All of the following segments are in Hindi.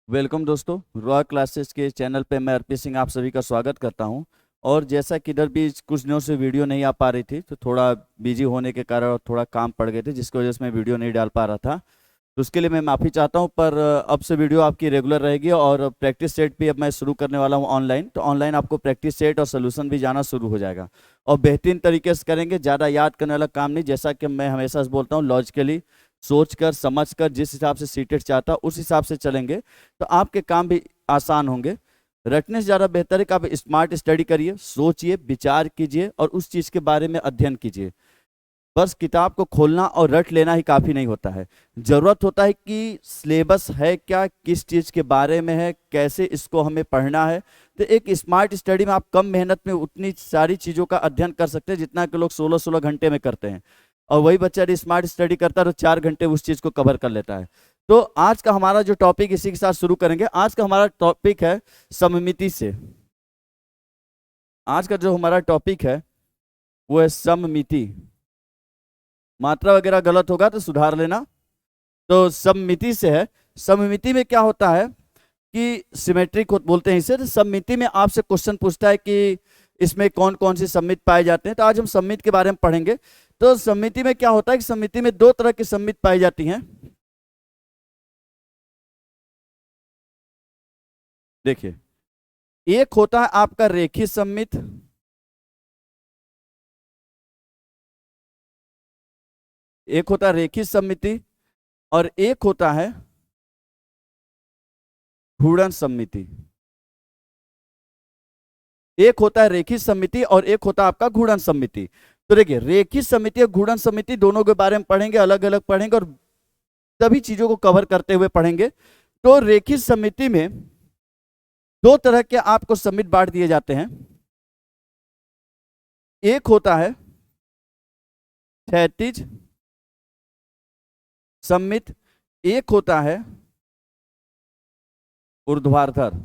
वेलकम दोस्तों, रॉय क्लासेस के चैनल पे मैं अर्पित सिंह आप सभी का स्वागत करता हूं। और जैसा कि इधर भी कुछ दिनों से वीडियो नहीं आ पा रही थी, तो थोड़ा बिजी होने के कारण और थोड़ा काम पड़ गए थे, जिसकी वजह से मैं वीडियो नहीं डाल पा रहा था। तो उसके लिए मैं माफ़ी चाहता हूं। पर अब से वीडियो आपकी रेगुलर रहेगी और प्रैक्टिस सेट भी अब मैं शुरू करने वाला हूं ऑनलाइन। तो ऑनलाइन आपको प्रैक्टिस सेट और सोल्यूशन भी जाना शुरू हो जाएगा और बेहतरीन तरीके से करेंगे। ज़्यादा याद करने वाला काम नहीं, जैसा कि मैं हमेशा से बोलता हूँ, लॉजिकली सोच कर समझ कर जिस हिसाब से सीटेट चाहता उस हिसाब से चलेंगे तो आपके काम भी आसान होंगे। रटने से ज़्यादा बेहतर है कि आप स्मार्ट स्टडी करिए, सोचिए, विचार कीजिए और उस चीज़ के बारे में अध्ययन कीजिए। बस किताब को खोलना और रट लेना ही काफ़ी नहीं होता है। ज़रूरत होता है कि सिलेबस है क्या, किस चीज़ के बारे में है, कैसे इसको हमें पढ़ना है। तो एक स्मार्ट स्टडी में आप कम मेहनत में उतनी सारी चीज़ों का अध्ययन कर सकते हैं जितना कि लोग 16-16 घंटे में करते हैं। और वही बच्चा यदि स्मार्ट स्टडी करता है तो 4 घंटे उस चीज़ को कवर कर लेता है। तो आज का हमारा जो टॉपिक, इसी के साथ शुरू करेंगे। आज का हमारा टॉपिक है सममिति से। आज का जो हमारा टॉपिक है वो है सममिति। मात्रा वगैरह गलत होगा तो सुधार लेना। तो सममिति से है। सममिति में क्या होता है कि सिमेट्रिक बोलते हैं इसे। तो सममिति में आपसे क्वेश्चन पूछता है कि इसमें कौन कौन सी सममित पाए जाते हैं। तो आज हम सममित के बारे में पढ़ेंगे। तो सममिति में क्या होता है कि सममिति में दो तरह की सममित पाई जाती हैं। देखिए, एक होता है आपका रेखीय सममित, एक होता है रेखीय सममिति और एक होता है घूर्णन सममिति। एक होता है रेखीय सममिति और एक होता है आपका घूर्णन सममिति। तो देखिए, रेखीय सममिति और घूर्णन सममिति दोनों के बारे में पढ़ेंगे, अलग अलग पढ़ेंगे और सभी चीजों को कवर करते हुए पढ़ेंगे। तो रेखीय सममिति में दो तरह के आपको सममित बांट दिए जाते हैं। एक होता है क्षैतिज सममित, एक होता है ऊर्ध्वाधर।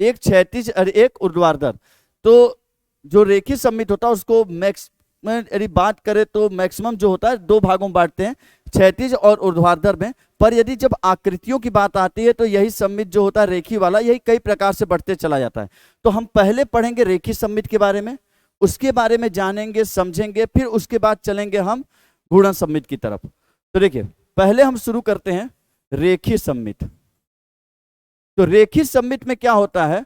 एक क्षैतिज और एक ऊर्ध्वाधर। तो जो रेखीय सममित होता है उसको मैक्स में यदि बात करें तो मैक्सिमम जो होता है दो भागों में बांटते हैं, क्षैतिज और ऊर्ध्वाधर में। पर यदि जब आकृतियों की बात आती है तो यही सममित जो होता है रेखीय वाला, यही कई प्रकार से बढ़ते चला जाता है। तो हम पहले पढ़ेंगे रेखीय सममित के बारे में, उसके बारे में जानेंगे समझेंगे, फिर उसके बाद चलेंगे हम घूर्णन सममित की तरफ। तो देखिए, पहले हम शुरू करते हैं रेखीय सममित। तो रेखीय सममित में क्या होता है,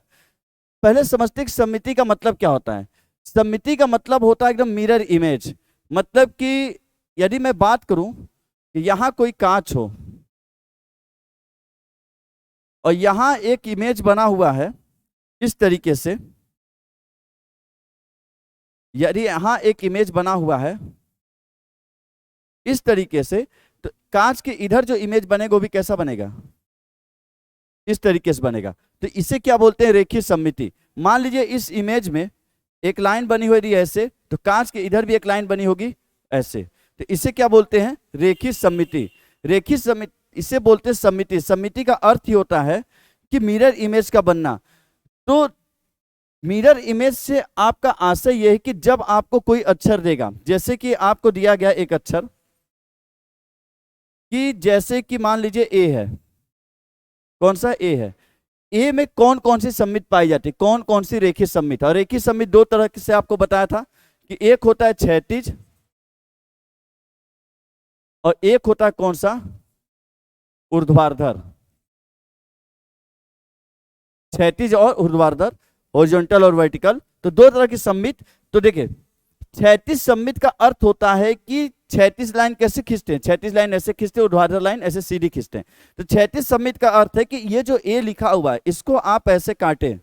पहले समझते हैं कि सममिति का मतलब क्या होता है। सममिति का मतलब होता है एकदम मिरर इमेज। मतलब कि यदि मैं बात करूं कि यहां कोई कांच हो और यहां एक इमेज बना हुआ है इस तरीके से, यदि यहां एक इमेज बना हुआ है इस तरीके से, तो कांच के इधर जो इमेज बनेगा वो भी कैसा बनेगा, इस तरीके से बनेगा। तो इसे क्या बोलते हैं, रेखीय सममिति। मान लीजिए इस इमेज में एक लाइन बनी हुई ऐसे, तो कांच के इधर भी एक लाइन बनी होगी ऐसे। तो इसे क्या बोलते हैं, रेखीय सममिति। रेखीय सममिति इसे बोलते हैं सममिति। सममिति का अर्थ ही होता है कि मिरर इमेज का बनना। तो मिरर इमेज से आपका आशय यह है कि जब आपको कोई अक्षर देगा, जैसे कि आपको दिया गया एक अक्षर, कि जैसे कि मान लीजिए ए है, कौन सा ए है, ए में कौन कौन सी सममित पाई जाती है, कौन कौन सी रेखीय सममित। और रेखीय सममित दो तरह से आपको बताया था कि एक होता है क्षैतिज और एक होता है कौन सा, ऊर्ध्वाधर। क्षैतिज और ऊर्ध्वाधर, हॉरिजॉन्टल और वर्टिकल, तो दो तरह की सममित। तो देखिए, क्षैतिज सममित का अर्थ होता है कि क्षैतिज लाइन कैसे खींचते हैं, क्षैतिज लाइन ऐसे खींचते हैं, ऊर्ध्वाधर लाइन ऐसे सीधी खींचते हैं। तो क्षैतिज सममित का अर्थ है कि ये जो ए लिखा हुआ है इसको आप ऐसे काटें,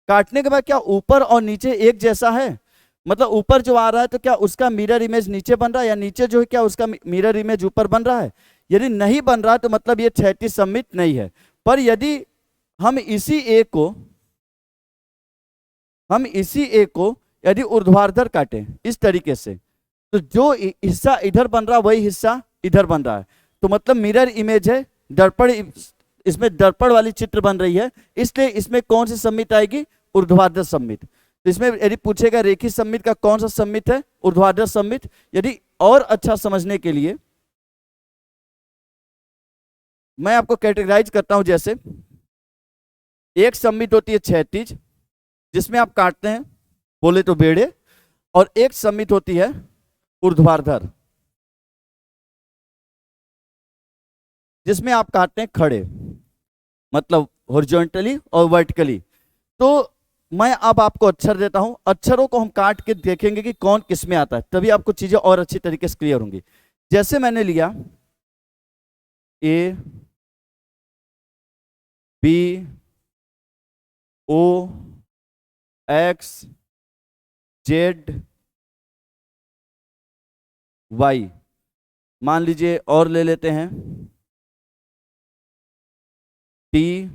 काटने के बाद क्या ऊपर और नीचे एक जैसा है, मतलब ऊपर जो आ रहा है तो क्या उसका मिरर इमेज नीचे बन रहा है, या नीचे जो है क्या उसका मिरर इमेज ऊपर बन रहा है। यदि नहीं बन रहा है तो मतलब ये क्षैतिज सममित नहीं है। पर यदि हम इसी ए को यदि ऊर्ध्वाधर काटें इस तरीके से, तो जो हिस्सा इधर बन रहा वही हिस्सा इधर बन रहा है, तो मतलब मिरर इमेज है, दर्पण, इसमें दर्पण वाली चित्र बन रही है, इसलिए इसमें कौन सी सममित आएगी, ऊर्ध्वाधर सममित। तो इसमें यदि पूछेगा रेखीय सममित का कौन सा सममित है, ऊर्ध्वाधर सममित। यदि और अच्छा समझने के लिए मैं आपको कैटेगराइज करता हूं, जैसे एक सम्मित होती है क्षैतिज जिसमें आप काटते हैं बोले तो बेड़े, और एक सम्मित होती है ऊर्ध्वाधर जिसमें आप काटते हैं खड़े, मतलब हॉरिजॉन्टली और वर्टिकली। तो मैं अब आपको अक्षर देता हूं, अक्षरों को हम काट के देखेंगे कि कौन किस में आता है, तभी आपको चीजें और अच्छी तरीके से क्लियर होंगी। जैसे मैंने लिया A B O X Z Y, मान लीजिए और ले लेते हैं टी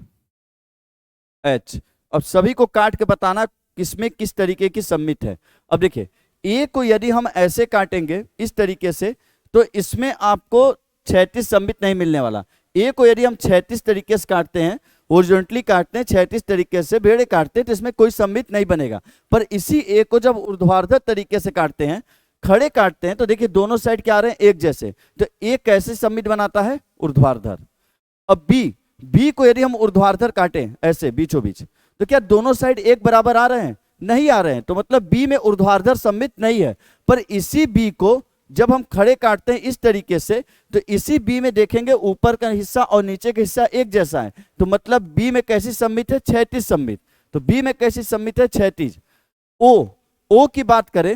एच। अब सभी को काट के बताना किसमें किस तरीके की सम्मित है। अब देखिए ए को यदि हम ऐसे काटेंगे इस तरीके से तो इसमें आपको क्षैतिज सम्मित नहीं मिलने वाला। ए को यदि हम क्षैतिज तरीके से काटते हैं, हॉरिजॉन्टली काटते हैं, क्षैतिज तरीके से बेड़े काटते हैं तो इसमें कोई सम्मित नहीं बनेगा। पर इसी ए को जब ऊर्ध्वाधर तरीके से काटते हैं, खड़े काटते हैं, तो देखिए दोनों साइड क्या आ रहे हैं एक जैसे, तो ए कैसे सम्मित बनाता है ऊर्ध्वाधर। अब बी को यदि हम ऊर्ध्वाधर काटें ऐसे बीचों बीच, तो क्या दोनों साइड एक बराबर आ रहे हैं? नहीं आ रहे हैं, तो मतलब बी में ऊर्ध्वाधर सम्मित नहीं है। पर इसी बी को जब हम खड़े काटते हैं इस तरीके से, तो इसी बी में देखेंगे ऊपर का हिस्सा और नीचे का हिस्सा एक जैसा है, तो मतलब बी में कैसी सम्मित है? क्षैतिज सम्मित। तो बी में कैसी सम्मित है? क्षैतिज। ओ की बात करें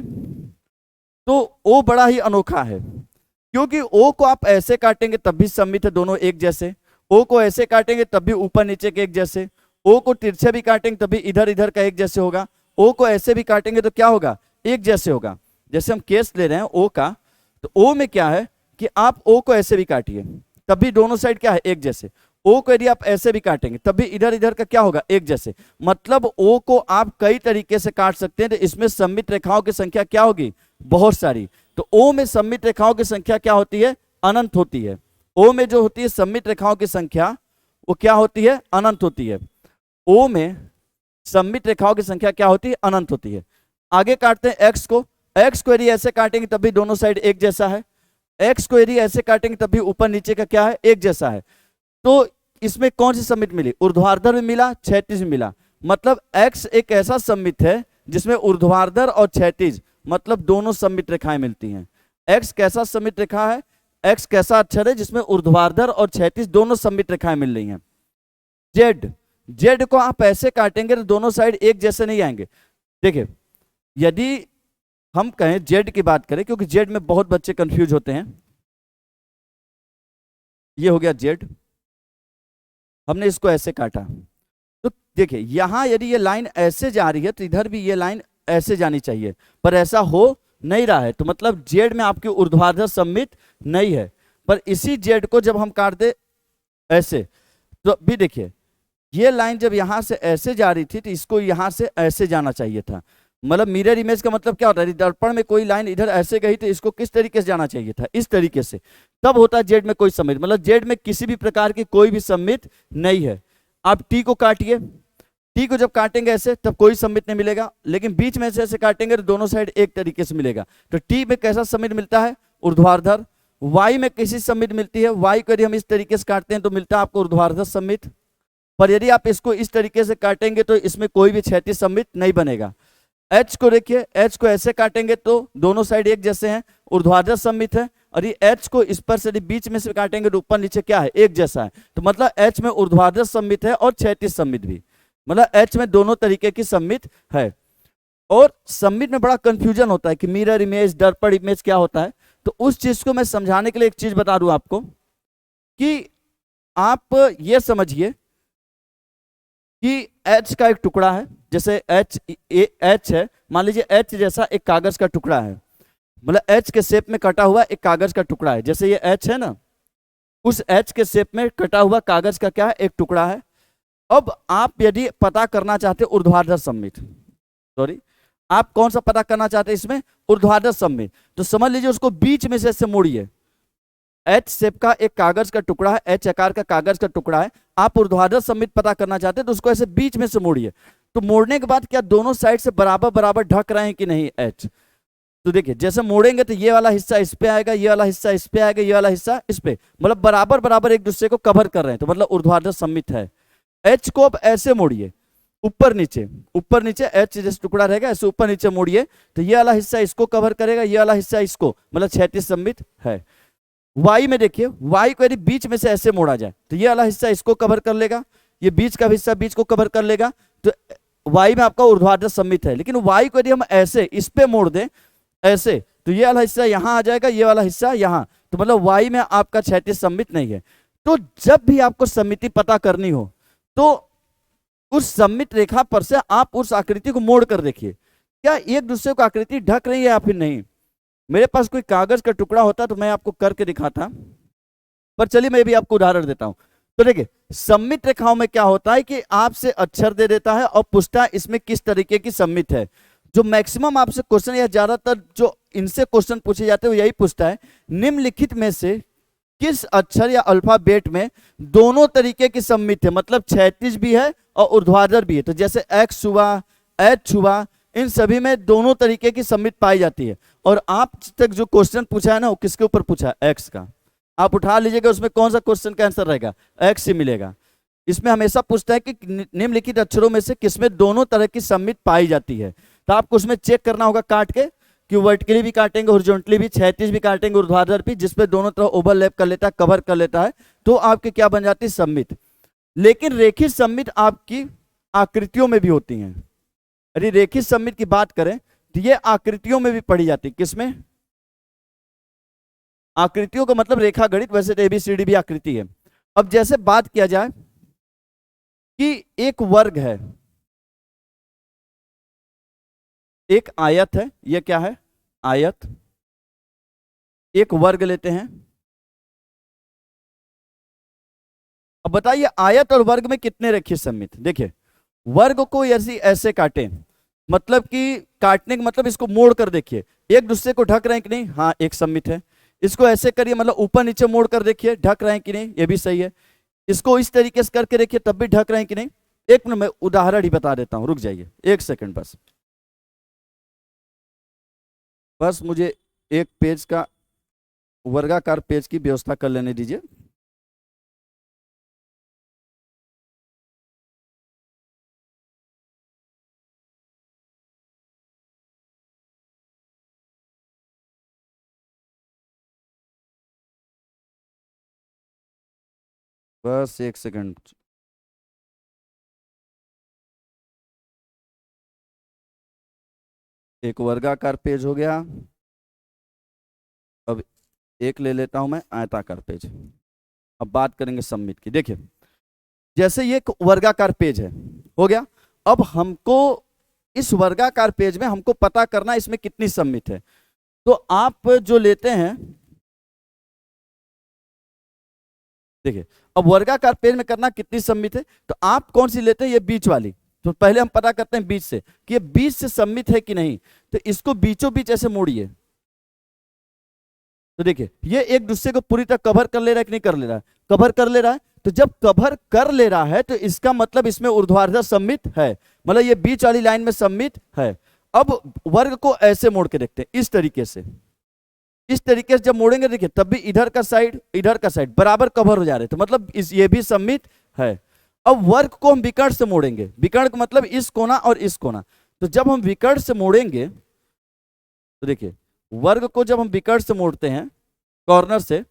तो ओ बड़ा ही अनोखा है, क्योंकि ओ को आप ऐसे काटेंगे तब भी सम्मित है, दोनों एक जैसे। ओ को ऐसे काटेंगे तब भी ऊपर नीचे के एक जैसे। ओ को तिरछे भी काटेंगे तभी इधर इधर का एक जैसे होगा। ओ को ऐसे भी काटेंगे तो क्या होगा? एक जैसे होगा। जैसे हम केस ले रहे हैं ओ का, तो ओ में क्या है कि आप ओ को ऐसे भी काटिए तब भी दोनों साइड क्या है? एक जैसे। ओ को यदि आप ऐसे भी काटेंगे तब भी इधर इधर का क्या होगा? एक जैसे। मतलब ओ को आप कई तरीके से काट सकते हैं, तो इसमें सम्मित रेखाओं की संख्या क्या होगी? बहुत सारी। तो ओ में सम्मित रेखाओं की संख्या क्या होती है? अनंत होती है। ओ में जो होती है सम्मित रेखाओं की संख्या वो क्या होती है? अनंत होती है। ओ में सम्मित रेखाओं की संख्या क्या होती है? अनंत होती है। आगे काटते हैं एक्स को। एक्स को यदि ऐसे काटेंगे तब भी दोनों साइड एक जैसा है। एक्स को यदि ऐसे काटेंगे तब भी ऊपर नीचे का क्या है? एक जैसा है। तो इसमें कौन सी सम्मित मिली? ऊर्ध्वाधर में मिला, क्षैतिज में मिला। मतलब एक्स एक ऐसा सम्मित है जिसमें ऊर्ध्वाधर और क्षैतिज मतलब दोनों सम्मित रेखाएं मिलती हैं। एक्स कैसा सम्मित रेखा है? एक्स कैसा अक्षर है जिसमें ऊर्ध्वाधर और क्षैतिज दोनों सम्मित रेखाएं मिल रही हैं। जेड को आप ऐसे काटेंगे तो दोनों साइड एक जैसे नहीं आएंगे। देखिए यदि हम कहें जेड की बात करें, क्योंकि जेड में बहुत बच्चे कंफ्यूज होते हैं। ये हो गया जेड, हमने इसको ऐसे काटा, तो देखिए यहां यदि ये लाइन ऐसे जा रही है तो इधर भी ये लाइन ऐसे जानी चाहिए, पर ऐसा हो नहीं रहा है, तो मतलब जेड में आपकी ऊर्ध्वाधर सम्मित नहीं है। पर इसी जेड को जब हम काट दे ऐसे, तो भी देखिए ये लाइन जब यहां से ऐसे जा रही थी तो इसको यहां से ऐसे जाना चाहिए था। मतलब मिरर इमेज का मतलब क्या होता है? दर्पण में कोई लाइन इधर ऐसे गई तो इसको किस तरीके से जाना चाहिए था? इस तरीके से। तब होता है जेड में कोई सम्मित। मतलब जेड में किसी भी प्रकार की कोई भी सम्मित नहीं है। आप टी को काटिए, टी को जब काटेंगे ऐसे तब कोई सम्मित नहीं मिलेगा, लेकिन बीच में से ऐसे काटेंगे तो दोनों साइड एक तरीके से मिलेगा। तो टी में कैसा सम्मित मिलता है? ऊर्ध्वाधर। वाई में कैसी सम्मित मिलती है? वाई को यदि हम इस तरीके से काटते हैं तो मिलता है आपको ऊर्ध्वाधर सम्मित। पर यदि आप इसको इस तरीके से काटेंगे तो इसमें कोई भी क्षैतिज सम्मित नहीं बनेगा। एच को देखिए, एच को ऐसे काटेंगे तो दोनों साइड एक जैसे हैं, ऊर्ध्वाधर सम्मित है। और ये एच को इस पर से बीच में से काटेंगे तो ऊपर नीचे क्या है? एक जैसा है। तो मतलब एच में ऊर्ध्वाधर सम्मित है और क्षैतिज सम्मित भी, मतलब एच में दोनों तरीके की सम्मित है। और सम्मित में बड़ा कंफ्यूजन होता है कि मिरर इमेज, दर्पण इमेज क्या होता है। तो उस चीज को मैं समझाने के लिए एक चीज बता दूं आपको कि आप ये समझिए कि एच का एक टुकड़ा है, जैसे एच है, मान लीजिए एच जैसा एक कागज का टुकड़ा है, मतलब एच के शेप में कटा हुआ एक कागज का टुकड़ा है। जैसे ये एच है ना, उस एच के शेप में कटा हुआ कागज का क्या है? एक टुकड़ा है। अब आप यदि पता करना चाहते ऊर्ध्वाधर सम्मित, सॉरी आप कौन सा पता करना चाहते हैं इसमें? ऊर्ध्वाधर सम्मित। तो समझ लीजिए उसको बीच में से ऐसे मोड़िए। एच शेप का एक कागज का टुकड़ा है, एच आकार का कागज का टुकड़ा है, आप ऊर्ध्वाधर सम्मित पता करना चाहते हैं तो उसको ऐसे बीच में से मोड़िए। तो मोड़ने के बाद क्या दोनों साइड से बराबर बराबर ढक रहे हैं कि नहीं एच? तो देखिए जैसे मोड़ेंगे तो ये वाला हिस्सा इस पे आएगा, ये वाला हिस्सा इस पे आएगा, ये वाला हिस्सा इस पे, मतलब बराबर बराबर एक दूसरे को कवर कर रहे हैं, तो मतलब ऊर्ध्वाधर सम्मित है। एच को अब ऐसे मोड़िए, ऊपर नीचे एच जैसे टुकड़ा रहेगा ऐसे ऊपर नीचे मोड़िए, तो ये वाला हिस्सा इसको कवर करेगा, ये वाला हिस्सा इसको, मतलब क्षैतिज सममित है। वाई में देखिए, वाई को यदि बीच में से ऐसे मोड़ा जाए तो ये वाला हिस्सा इसको कवर कर लेगा, ये बीच का हिस्सा बीच को कवर कर लेगा, तो वाई में आपका ऊर्ध्वाधर सममित है। लेकिन वाई को यदि हम ऐसे इस पे मोड़ दें ऐसे, तो ये वाला हिस्सा यहां आ जाएगा, ये वाला हिस्सा यहां, तो मतलब वाई में आपका क्षैतिज सममित नहीं है। तो जब भी आपको सममिति पता करनी हो तो उस सममित रेखा पर से आप उस आकृति को मोड़ कर देखिए, क्या एक दूसरे को आकृति ढक रही है या फिर नहीं। मेरे पास कोई कागज का टुकड़ा होता तो मैं आपको करके दिखाता, पर चलिए मैं भी आपको उदाहरण देता हूं। तो देखिए, सममित रेखाओं में क्या होता है कि आपसे अक्षर दे देता है और पूछता है इसमें किस तरीके की सममित है। जो मैक्सिमम आपसे क्वेश्चन या ज्यादातर जो इनसे क्वेश्चन पूछे जाते हैं वो यही पूछता है, निम्नलिखित में से किस अक्षर या अल्फाबेट में दोनों तरीके की सममित है, मतलब क्षैतिज भी है और ऊर्ध्वाधर भी है। तो जैसे एक्स हुआ, एच हुआ, इन सभी में दोनों तरीके की सममित पाई जाती है। और आप तक जो क्वेश्चन पूछा है ना वो किसके ऊपर पूछा है, एक्स का। आप उठा लीजिएगा, उसमें कौन सा क्वेश्चन का आंसर रहेगा, एक्स ही मिलेगा। इसमें हमेशा पूछता है कि निम्नलिखित अक्षरों में से किसमें दोनों तरह की सममित पाई जाती है। तो आपको उसमें चेक करना होगा काट के कि वर्टिकली भी काटेंगे, हॉरिजॉन्टली भी, क्षैतिज भी काटेंगे, ऊर्ध्वाधर भी, जिसपे दोनों तरफ ओवरलैप कर लेता है, कवर कर लेता है, तो आपके क्या बन जाती है, सममित। लेकिन रेखित सममित आपकी आकृतियों में भी होती हैं। यदि रेखित सममित की बात करें तो ये आकृतियों में भी पढ़ी जाती है। किसमें, आकृतियों का मतलब रेखा गणित, वैसे तो एबीसीडी भी आकृति है। अब जैसे बात किया जाए कि एक वर्ग है, एक आयत है, ये क्या है, आयत, एक वर्ग लेते हैं। अब बताइए आयत और वर्ग में कितने रेखीय सममित। देखिए, वर्ग को यदि ऐसे काटें, मतलब कि काटने का मतलब इसको मोड़ कर देखिए, एक दूसरे को ढक रहे हैं कि नहीं, हाँ एक सममित है। इसको ऐसे करिए, मतलब ऊपर नीचे मोड़ कर देखिए, ढक रहे हैं कि नहीं, ये भी सही है। इसको इस तरीके से करके देखिए, तब भी ढक रहे हैं कि नहीं। एक मिनट, मैं उदाहरण ही बता देता हूं, रुक जाइए एक सेकंड बस मुझे एक पेज का, वर्गाकार पेज की व्यवस्था कर लेने दीजिए। बस एक सेकंड। एक वर्गाकार पेज हो गया, अब एक ले लेता हूं मैं आयताकार पेज। अब बात करेंगे सममित की। देखिए, जैसे ये एक वर्गाकार पेज है, हो गया। अब हमको इस वर्गाकार पेज में हमको पता करना इसमें कितनी सममित है। तो आप जो लेते हैं, देखिए अब वर्गाकार पेज में करना कितनी सममित है, तो आप कौन सी लेते हैं, ये बीच वाली। तो पहले हम पता करते हैं बीच से कि ये बीच से सममित है कि नहीं। तो इसको बीचों बीच ऐसे मोड़िए, तो देखिए ये एक दूसरे को पूरी तरह कवर कर ले रहा है कि नहीं कर ले रहा है, कवर कर ले रहा है। तो जब कवर कर ले रहा है तो इसका मतलब इसमें ऊर्ध्वाधर सममित है, मतलब ये बीच वाली लाइन में सममित है। अब वर्ग को ऐसे मोड़ के देखते हैं, इस तरीके से, इस तरीके से जब मोड़ेंगे देखिए तब भी इधर का साइड बराबर कवर हो जा रहे, तो मतलब ये भी सममित है। अब वर्ग को हम विकर्ण से मोड़ेंगे, विकर्ण का मतलब इस कोना और इस कोना। तो जब हम विकर्ण से मोड़ेंगे तो देखिए वर्ग को जब हम विकर्ण से मोड़ते हैं कॉर्नर से,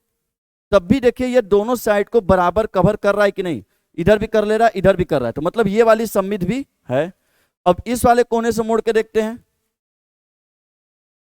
तब भी देखिए ये दोनों साइड को बराबर कवर कर रहा है कि नहीं, इधर भी कर ले रहा है, इधर भी कर रहा है, तो मतलब ये वाली सममित भी है। अब इस वाले कोने से मोड़ के देखते हैं,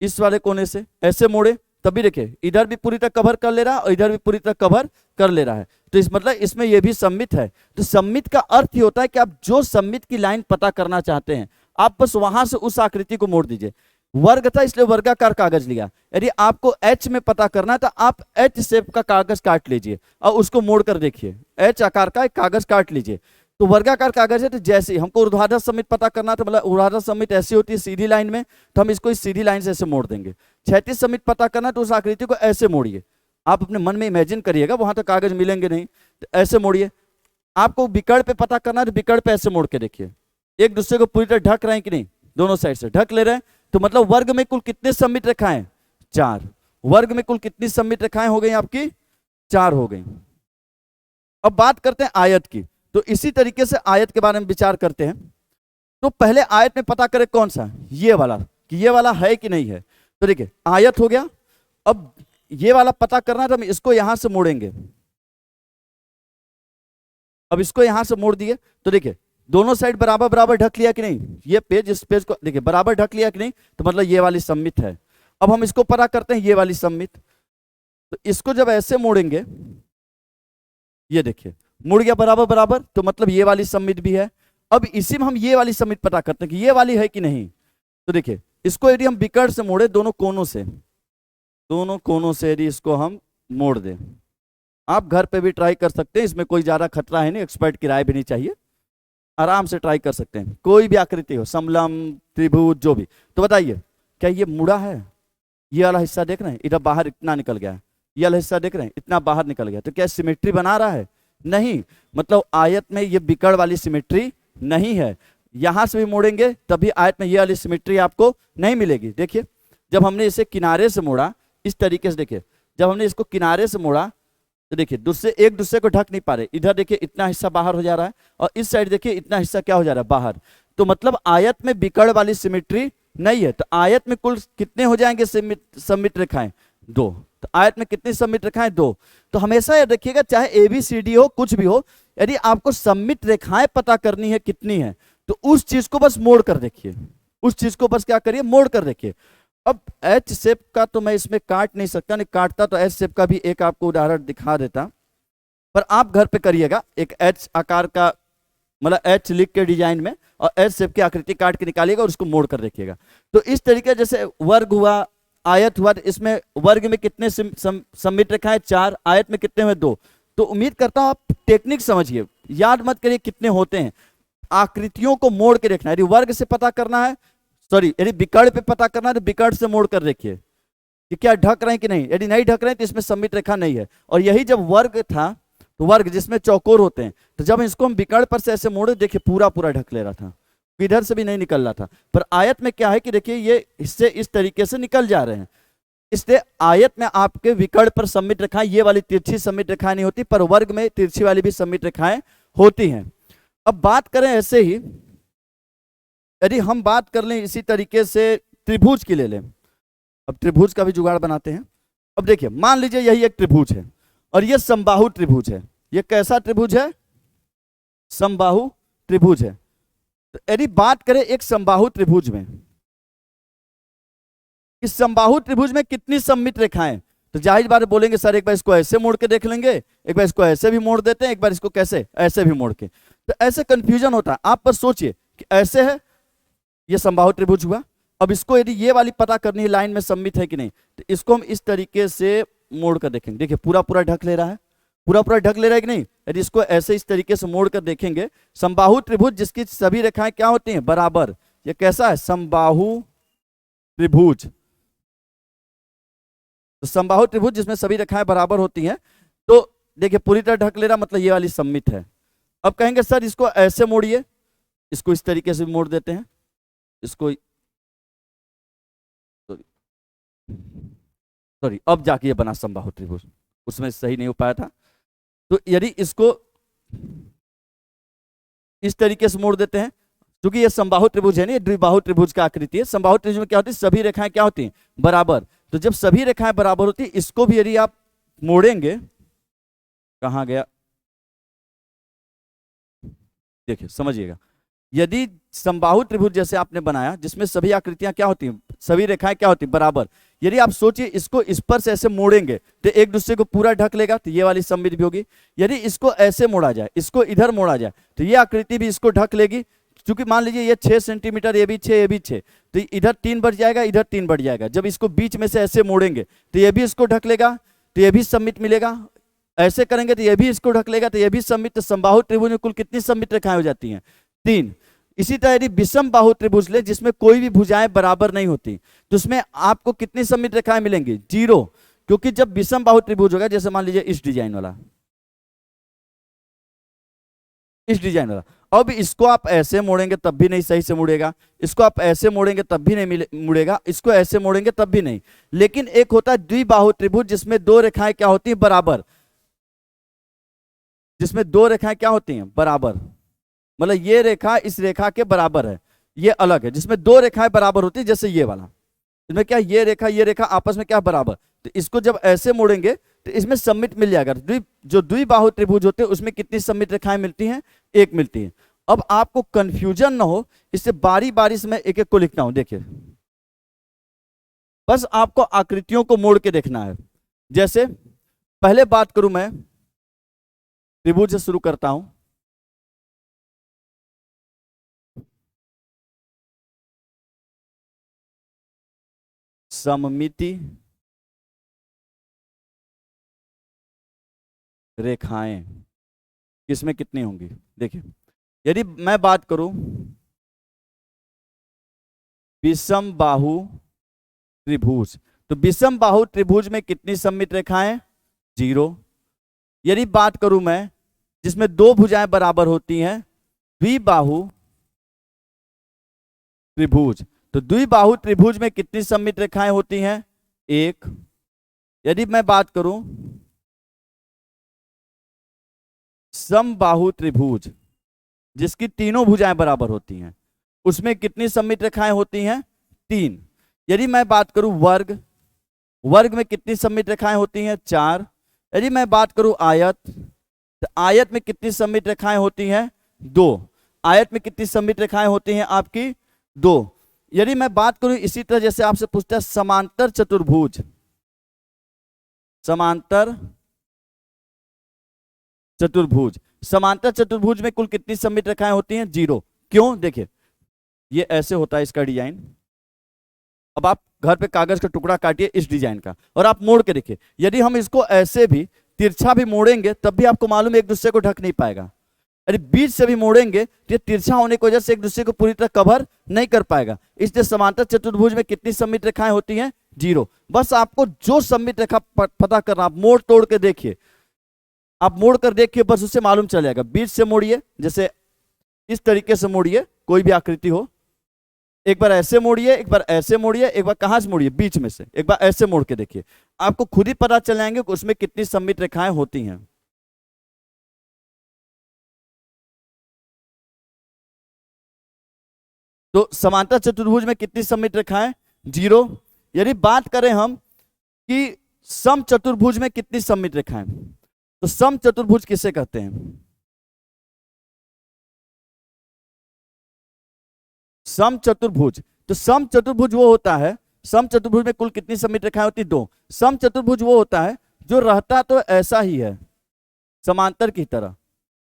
इस वाले कोने से ऐसे मोड़े, तभी देखिए इधर भी पूरी तरह कवर कर ले रहा है और इधर भी पूरी तरह कवर कर ले रहा है, तो इस मतलब इसमें यह भी सममित है। तो सममित का अर्थ ही होता है कि आप जो सममित की लाइन पता करना चाहते हैं आप बस वहां से उस आकृति को मोड़ दीजिए। वर्ग था इसलिए वर्गाकार कागज लिया, यदि आपको एच में पता करना है तो आप एच शेप का कागज काट लीजिए और उसको मोड़ कर देखिए, एच आकार का एक कागज काट लीजिए। तो वर्गाकार कागज है, तो जैसे हमको ऊर्ध्वाधर सममित पता करना था, मतलब ऊर्ध्वाधर सममित ऐसी होती है सीधी लाइन में, तो हम इसको इस सीधी लाइन से ऐसे मोड़ देंगे। क्षैतिज सममित पता करना तो उस आकृति को ऐसे मोड़िए, आप अपने मन में इमेजिन करिएगा, वहां तक कागज मिलेंगे नहीं, तो ऐसे मोड़िए। आपको विकर्ण पे पता करना है तो विकर्ण पे ऐसे मोड़ के देखिए, एक दूसरे को पूरी तरह ढक रहे हैं कि नहीं, दोनों साइड से ढक ले रहे हैं। तो मतलब वर्ग में कुल कितने सममित रेखाएं, 4। वर्ग में कुल कितनी सममित रेखाएं हो गई आपकी, 4 हो गई। अब बात करते हैं आयत की। तो इसी तरीके से आयत के बारे में विचार करते हैं। तो पहले आयत में पता करें कौन सा, ये वाला, कि ये वाला है कि नहीं है। तो देखिए आयत हो गया, अब ये वाला पता करना है तो हम इसको यहां से मोड़ेंगे। अब इसको यहां से मोड़ दिए तो देखिए दोनों साइड बराबर बराबर ढक लिया कि नहीं, ये पेज इस पेज को देखिए बराबर ढक लिया कि नहीं, तो मतलब ये वाली सममित है। अब हम इसको पता करते हैं ये वाली सममित, तो इसको जब ऐसे मोड़ेंगे, ये देखिए मुड़ गया बराबर बराबर, तो मतलब ये वाली सममित भी है। अब इसी में हम ये वाली सममित पता करते हैं कि ये वाली है कि नहीं। तो देखिए इसको यदि हम विकर्ण से मोड़े, दोनों कोनों से यदि इसको हम मोड़ दें, आप घर पे भी ट्राई कर सकते हैं, इसमें कोई ज्यादा खतरा है नहीं, एक्सपर्ट की राय भी नहीं चाहिए, आराम से ट्राई कर सकते हैं। कोई भी आकृति हो, समलम त्रिभुज जो भी, तो बताइए क्या ये मुड़ा है? ये वाला हिस्सा देख रहे हैं, इधर बाहर इतना निकल गया है, ये वाला हिस्सा देख रहे हैं इतना बाहर निकल गया, तो क्या सिमेट्री बना रहा है? नहीं, मतलब आयत में ये विकर्ण वाली सिमेट्री नहीं है। यहां से भी मोड़ेंगे तभी आयत में ये वाली सिमेट्री आपको नहीं मिलेगी। देखिए जब हमने इसे किनारे से मोड़ा इस तरीके से, देखिए जब हमने इसको किनारे से मोड़ा तो देखिए दूसरे एक दूसरे को ढक नहीं पा रहे, इधर देखिए इतना हिस्सा बाहर हो जा रहा है और इस साइड देखिए इतना हिस्सा क्या हो जा रहा है, बाहर। तो मतलब आयत में विकर्ण वाली सिमेट्री नहीं है। तो आयत में कुल कितने हो जाएंगे सममित रेखाएं? 2। तो आयत में कितनी सममित रेखाएं? 2। तो हमेशा याद रखिएगा चाहे ABCD हो कुछ भी हो, यदि आपको सममित रेखाएं पता करनी है कितनी है, तो उस चीज को बस मोड़ कर देखिए, उस चीज को बस क्या करिए, मोड़ कर देखिए। अब एच शेप का तो मैं इसमें काट नहीं सकता, नहीं काटता तो एच शेप का भी एक आपको उदाहरण दिखा देता, पर आप घर पे करिएगा एक एच आकार का, मतलब एच लिख के डिजाइन में, और एच शेप की आकृति काट के निकालिएगा और उसको मोड़ कर देखिएगा। तो इस तरीके जैसे वर्ग हुआ, आयत हुआ, तो इसमें वर्ग में कितने सममित रेखाएं? 4, आयत में कितने हुए? 2। तो उम्मीद करता हूं आप टेक्निक समझिए, याद मत करिए कितने होते हैं, आकृतियों को मोड़ के देखना है। यदि वर्ग से पता करना है, सॉरी यदि विकर्ण पे पता करना है तो विकर्ण से मोड़ कर देखिए कि क्या ढक रहे हैं कि नहीं। यदि नहीं ढक रहे हैं तो इसमें सममित रेखा नहीं है। और यही जब वर्ग था, तो वर्ग जिसमें चौकोर होते हैं, तो जब इसको हम विकर्ण पर से ऐसे मोड़े, देखिए पूरा पूरा ढक ले रहा था, इधर से भी नहीं निकल रहा था। पर आयत में क्या है कि देखिए ये हिस्से इस तरीके से निकल जा रहे हैं, इसलिए आयत में आपके विकर्ण पर सममित रेखाएं, ये वाली तिरछी सममित रेखाएं नहीं होती, पर वर्ग में तिरछी वाली भी सममित रेखाएं होती हैं। अब बात करें ऐसे ही, यदि हम बात कर लें इसी तरीके से त्रिभुज की ले लें, अब त्रिभुज का भी जुगाड़ बनाते हैं। अब देखिए मान लीजिए यही एक त्रिभुज है और ये समबाहु त्रिभुज है। ये कैसा त्रिभुज है? समबाहु त्रिभुज है। तो यदि बात करें एक समबाहु त्रिभुज में, इस समबाहु त्रिभुज में कितनी सममित रेखाएं? तो जाहिर बात बोलेंगे सर एक बार इसको ऐसे मोड़ के देख लेंगे, एक बार इसको ऐसे भी मोड़ देते हैं, एक बार इसको कैसे ऐसे भी मोड़ के, तो ऐसे कंफ्यूजन होता है। आप बस सोचिए कि ऐसे है, ये समबाहु त्रिभुज हुआ। अब इसको यदि ये वाली पता करनी है लाइन में सममित है कि नहीं, तो इसको हम इस तरीके से मोड़ कर देखेंगे। देखिए पूरा पूरा ढक ले रहा है, पूरा पूरा ढक ले रहा है कि नहीं। यदि इसको ऐसे इस तरीके से मोड़ कर देखेंगे, समबाहु त्रिभुज जिसकी सभी रेखाएं क्या होती हैं? बराबर। ये कैसा है? समबाहु त्रिभुज। तो समबाहु त्रिभुज जिसमें सभी रेखाएं बराबर होती हैं, तो देखिए पूरी तरह ढक ले रहा, मतलब ये वाली सममित है। अब कहेंगे सर इसको ऐसे मोड़िए, इसको इस तरीके से मोड़ देते हैं, इसको सॉरी अब जाके ये बना समबाहु त्रिभुज, उसमें सही नहीं हो पाया था। तो यदि इसको इस तरीके से मोड़ देते हैं, क्योंकि ये समबाहु त्रिभुज है ना, ये द्विबाहु त्रिभुज का आकृति है। समबाहु त्रिभुज में क्या होती है? सभी रेखाएं क्या होती हैं? बराबर। तो जब सभी रेखाएं बराबर होती है, इसको भी यदि आप मोड़ेंगे, कहां गया, देखिए समझिएगा, यदि समबाहु त्रिभुज जैसे आपने बनाया जिसमें सभी आकृतियां क्या होती हैं? सभी रेखाएं क्या होती हैं? बराबर। यदि आप सोचिए इसको इस पर से ऐसे मोड़ेंगे तो एक दूसरे को पूरा ढक लेगा, तो ये वाली सममित भी होगी। यदि इसको ऐसे मोड़ा जाए, इसको इधर मोड़ा जाए, तो ये आकृति भी इसको ढक लेगी। क्योंकि मान लीजिए ये 6 सेंटीमीटर, ये भी 6, ये भी 6, तो इधर 3 बढ़ जाएगा, इधर 3 बढ़ जाएगा। जब इसको बीच में से ऐसे मोड़ेंगे तो ये भी इसको ढक लेगा, तो ये भी सममित मिलेगा। ऐसे करेंगे तो ये भी इसको ढक लेगा, तो ये भी सममित। तो समबाहु त्रिभुज में कुल कितनी सममित रेखाएं हो जाती हैं? 3। इसी तरह यदि विषम बाहु त्रिभुज ले जिसमें कोई भी भुजाएं बराबर नहीं होती, तो उसमें आपको कितनी सममित रेखाएं मिलेंगी? 0। क्योंकि जब विषम बाहु त्रिभुज होगा, जैसे मान लीजिए इस डिजाइन वाला, इस डिजाइन वाला, अब इसको आप ऐसे मोड़ेंगे तब भी नहीं सही से मुड़ेगा, इसको आप ऐसे मोड़ेंगे तब भी नहीं मुड़ेगा, इसको ऐसे मोड़ेंगे तब भी नहीं। लेकिन एक होता है द्विबाहु त्रिभुज जिसमें 2 रेखाएं क्या होती हैं? बराबर। जिसमें दो रेखाएं क्या होती हैं, बराबर, मतलब ये रेखा इस रेखा के बराबर है, ये अलग है। जिसमें दो रेखाएं बराबर होती है, जैसे ये वाला, इसमें क्या ये रेखा आपस में क्या बराबर, तो इसको जब ऐसे मोड़ेंगे तो इसमें सममित मिल जाएगा। जो द्विबाहु त्रिभुज होते हैं उसमें कितनी सममित रेखाएं मिलती हैं, एक मिलती है। अब आपको कंफ्यूजन ना हो, इससे बारी बारी से मैं एक एक को लिखता हूं, देखिए बस आपको आकृतियों को मोड़ के देखना है। जैसे पहले बात करूं, मैं त्रिभुज से शुरू करता हूं। सममिति रेखाएं किसमें कितनी होंगी, देखिए यदि मैं बात करूं विषम बाहु त्रिभुज, तो विषम बाहु त्रिभुज में कितनी सममित रेखाएं, 0। यदि बात करूं मैं जिसमें दो भुजाएं बराबर होती हैं, द्विबाहु त्रिभुज, तो द्विबाहु त्रिभुज में कितनी सममित रेखाएं होती हैं, 1। यदि मैं बात करूं समबाहु त्रिभुज, जिसकी तीनों भुजाएं बराबर होती हैं, उसमें कितनी सममित रेखाएं होती हैं, 3। यदि मैं बात करूं वर्ग, वर्ग में कितनी सममित रेखाएं होती हैं, 4। यदि मैं बात करूं आयत, तो आयत में कितनी सममित रेखाएं होती हैं, 2। आयत में कितनी सममित रेखाएं होती हैं आपकी, 2। यदि मैं बात करूं इसी तरह, जैसे आपसे पूछता है समांतर चतुर्भुज, समांतर चतुर्भुज, समांतर चतुर्भुज में कुल कितनी सममित रेखाएं होती हैं, 0। क्यों, देखिए ये ऐसे होता है इसका डिजाइन। अब आप घर पे कागज का टुकड़ा काटिए इस डिजाइन का, और आप मोड़ के देखिए, यदि हम इसको ऐसे भी तिरछा भी मोड़ेंगे तब भी आपको मालूम है एक दूसरे को ढक नहीं पाएगा। अरे बीच से भी मोड़ेंगे तो ये तिरछा होने की वजह से एक दूसरे को पूरी तरह कवर नहीं कर पाएगा। इसलिए समांतर चतुर्भुज में कितनी सममित रेखाएं होती हैं, 0। बस आपको जो सममित रेखा पता करना, आप मोड़ तोड़ के देखिए, आप मोड़ कर देखिए, बस उससे मालूम चल जाएगा। बीच से मोड़िए, जैसे इस तरीके से मोड़िए, कोई भी आकृति हो, एक बार ऐसे मोड़िए, एक बार ऐसे मोड़िए, एक बार कहां से मोड़िए, बीच में से, एक बार ऐसे मोड़ के देखिए, आपको खुद ही पता चल जाएंगे कि उसमें कितनी सममित रेखाएं होती हैं। तो समांतर चतुर्भुज में कितनी सममित रेखाएं, 0। यदि बात करें हम कि सम चतुर्भुज में कितनी सममित रेखाएं, तो सम चतुर्भुज किसे कहते हैं, सम चतुर्भुज, तो सम चतुर्भुज वो होता है, सम चतुर्भुज में कुल कितनी सममित रेखाएं होती, 2। सम चतुर्भुज वो होता है जो रहता तो ऐसा ही है समांतर की तरह,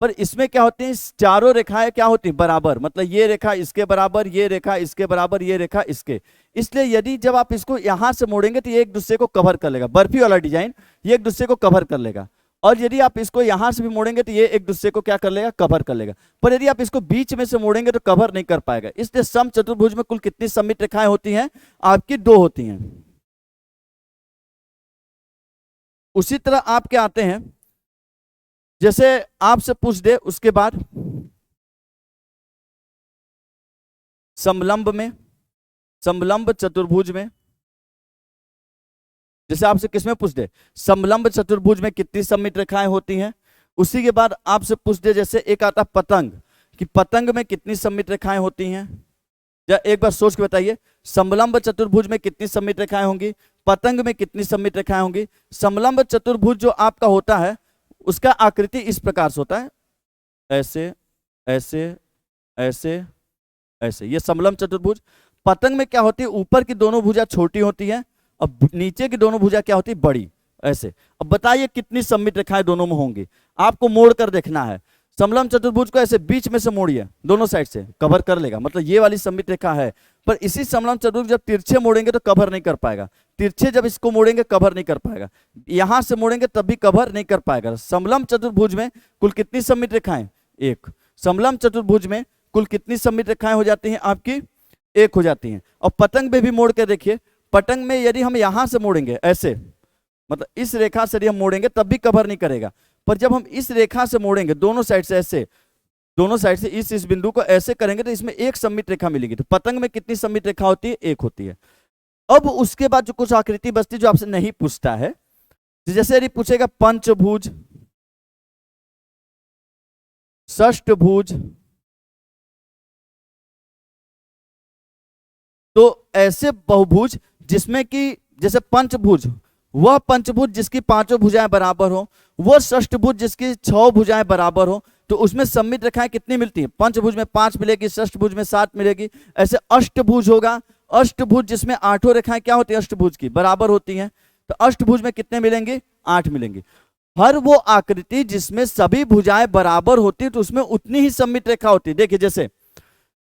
पर इसमें क्या होती है, चारों रेखाएं क्या होती है, बराबर, मतलब ये रेखा इसके बराबर, ये रेखा इसके बराबर, ये रेखा इसके। इसलिए यदि जब आप इसको यहां से मोड़ेंगे तो ये एक दूसरे को कवर कर लेगा, बर्फी वाला डिजाइन, ये एक दूसरे को कवर कर लेगा। और यदि आप इसको यहां से भी मोड़ेंगे तो ये एक दूसरे को क्या कर लेगा, कवर कर लेगा। पर यदि आप इसको बीच में से मोड़ेंगे तो कवर नहीं कर पाएगा। इसलिए सम चतुर्भुज में कुल कितनी सममित रेखाएं होती हैं, आपकी 2 होती हैं। उसी तरह आप क्या आते हैं, जैसे आपसे पूछ दे उसके बाद समलंब में, समलंब चतुर्भुज में, जैसे आपसे किसमें पूछ दे, समलंब चतुर्भुज में कितनी सममित रेखाएं होती हैं। उसी के बाद आपसे पूछ दे, जैसे एक आता पतंग, कि पतंग में कितनी सममित रेखाएं होती हैं। या एक बार सोच के बताइए, समलंब चतुर्भुज में कितनी सममित रेखाएं होंगी, पतंग में कितनी सममित रेखाएं होंगी। समलंब चतुर्भुज जो आपका होता है उसका आकृति इस प्रकार से होता है, ऐसे ऐसे ऐसे ऐसे, ये समलंब चतुर्भुज। पतंग में क्या होती है, ऊपर की दोनों भुजा छोटी होती है और नीचे की दोनों भुजा क्या होती है, बड़ी, ऐसे। अब बताइए कितनी सममित रेखाएं दोनों में होंगी, आपको मोड़ कर देखना है। समलंब चतुर्भुज को ऐसे बीच में से मोड़िए, दोनों साइड से कवर कर लेगा, मतलब ये वाली सममित रेखा है। पर इसी समलंब चतुर्भुज जब तिरछे मोड़ेंगे तो कवर नहीं कर पाएगा, तिरछे जब इसको मोड़ेंगे कवर नहीं कर पाएगा, यहां से मोड़ेंगे तब भी कवर नहीं कर पाएगा। समलंब चतुर्भुज में कुल कितनी सममित रेखाएं, 1। समलंब चतुर्भुज में कुल कितनी सममित रेखाएं हो जाती हैं, आपकी 1 हो जाती हैं। और पतंग में भी मोड़ के देखिए, पतंग में यदि हम यहां से मोड़ेंगे ऐसे, मतलब इस रेखा से यदि हम मोड़ेंगे तब भी कवर नहीं करेगा। पर जब हम इस रेखा से मोड़ेंगे दोनों साइड से ऐसे, दोनों साइड से इस बिंदु को ऐसे करेंगे तो इसमें 1 सममित रेखा मिलेगी। तो पतंग में कितनी सममित रेखा होती है, 1 होती है। अब उसके बाद जो कुछ आकृति बचती जो आपसे नहीं पूछता है, जैसे यदि पूछेगा पंचभुज, षष्ठभुज, तो ऐसे बहुभुज जिसमें कि जैसे पंचभुज, वह पंचभुज जिसकी पांचों भुजाएं बराबर हो, वह षष्ठभुज जिसकी 6 भुजाएं बराबर हो, तो उसमें सममित रेखाएं कितनी मिलती हैं? पंचभुज में 5 मिलेगी, षष्ठभुज में 7 मिलेगी। ऐसे अष्टभुज होगा, अष्टभुज जिसमें 8 रेखाएं क्या होती है? अष्टभुज की बराबर होती हैं। तो अष्टभुज में कितने मिलेंगे? 8 मिलेंगे। हर वो आकृति जिसमें सभी भुजाएं बराबर होती है तो उसमें उतनी ही सममित रेखा होती है। देखिए जैसे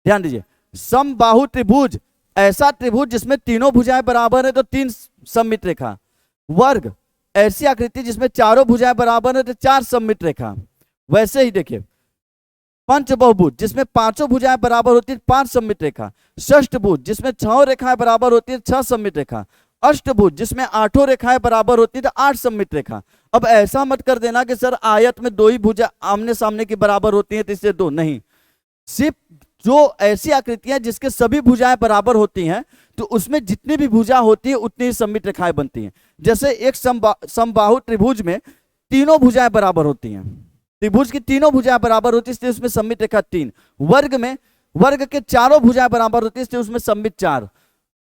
ध्यान दीजिए, समबाहु त्रिभुज, ऐसा त्रिभुज जिसमें तीनों भुजाएं बराबर है तो 3 सममित रेखा। वर्ग, ऐसी आकृति जिसमें चारों भुजाएं बराबर है तो 4 सममित रेखा। वैसे ही देखिए पंचबहुभुज जिसमें 5 भुजाएं बराबर होती है 5 सममित रेखा। षष्ठभुज जिसमें 6 रेखाएं बराबर होती है 6 सममित रेखा। अष्टभुज जिसमें 8 रेखाएं बराबर होती है तो 8 सममित रेखा। अब ऐसा मत कर देना कि सर आयत में 2 ही भुजा आमने सामने की बराबर होती है तो इससे 2 नहीं। सिर्फ जो ऐसी आकृतियां जिसके सभी भुजाएं बराबर होती हैं तो उसमें जितनी भी भुजा होती है उतनी ही सममित रेखाएं बनती हैं। जैसे एक समबाहु त्रिभुज में तीनों भुजाएं बराबर होती हैं, त्रिभुज की तीनों भुजाएं बराबर होती है इसलिए उसमें सममित रेखा 3। वर्ग में वर्ग के चारों भुजाएं बराबर होती है इसलिए उसमें सममित 4।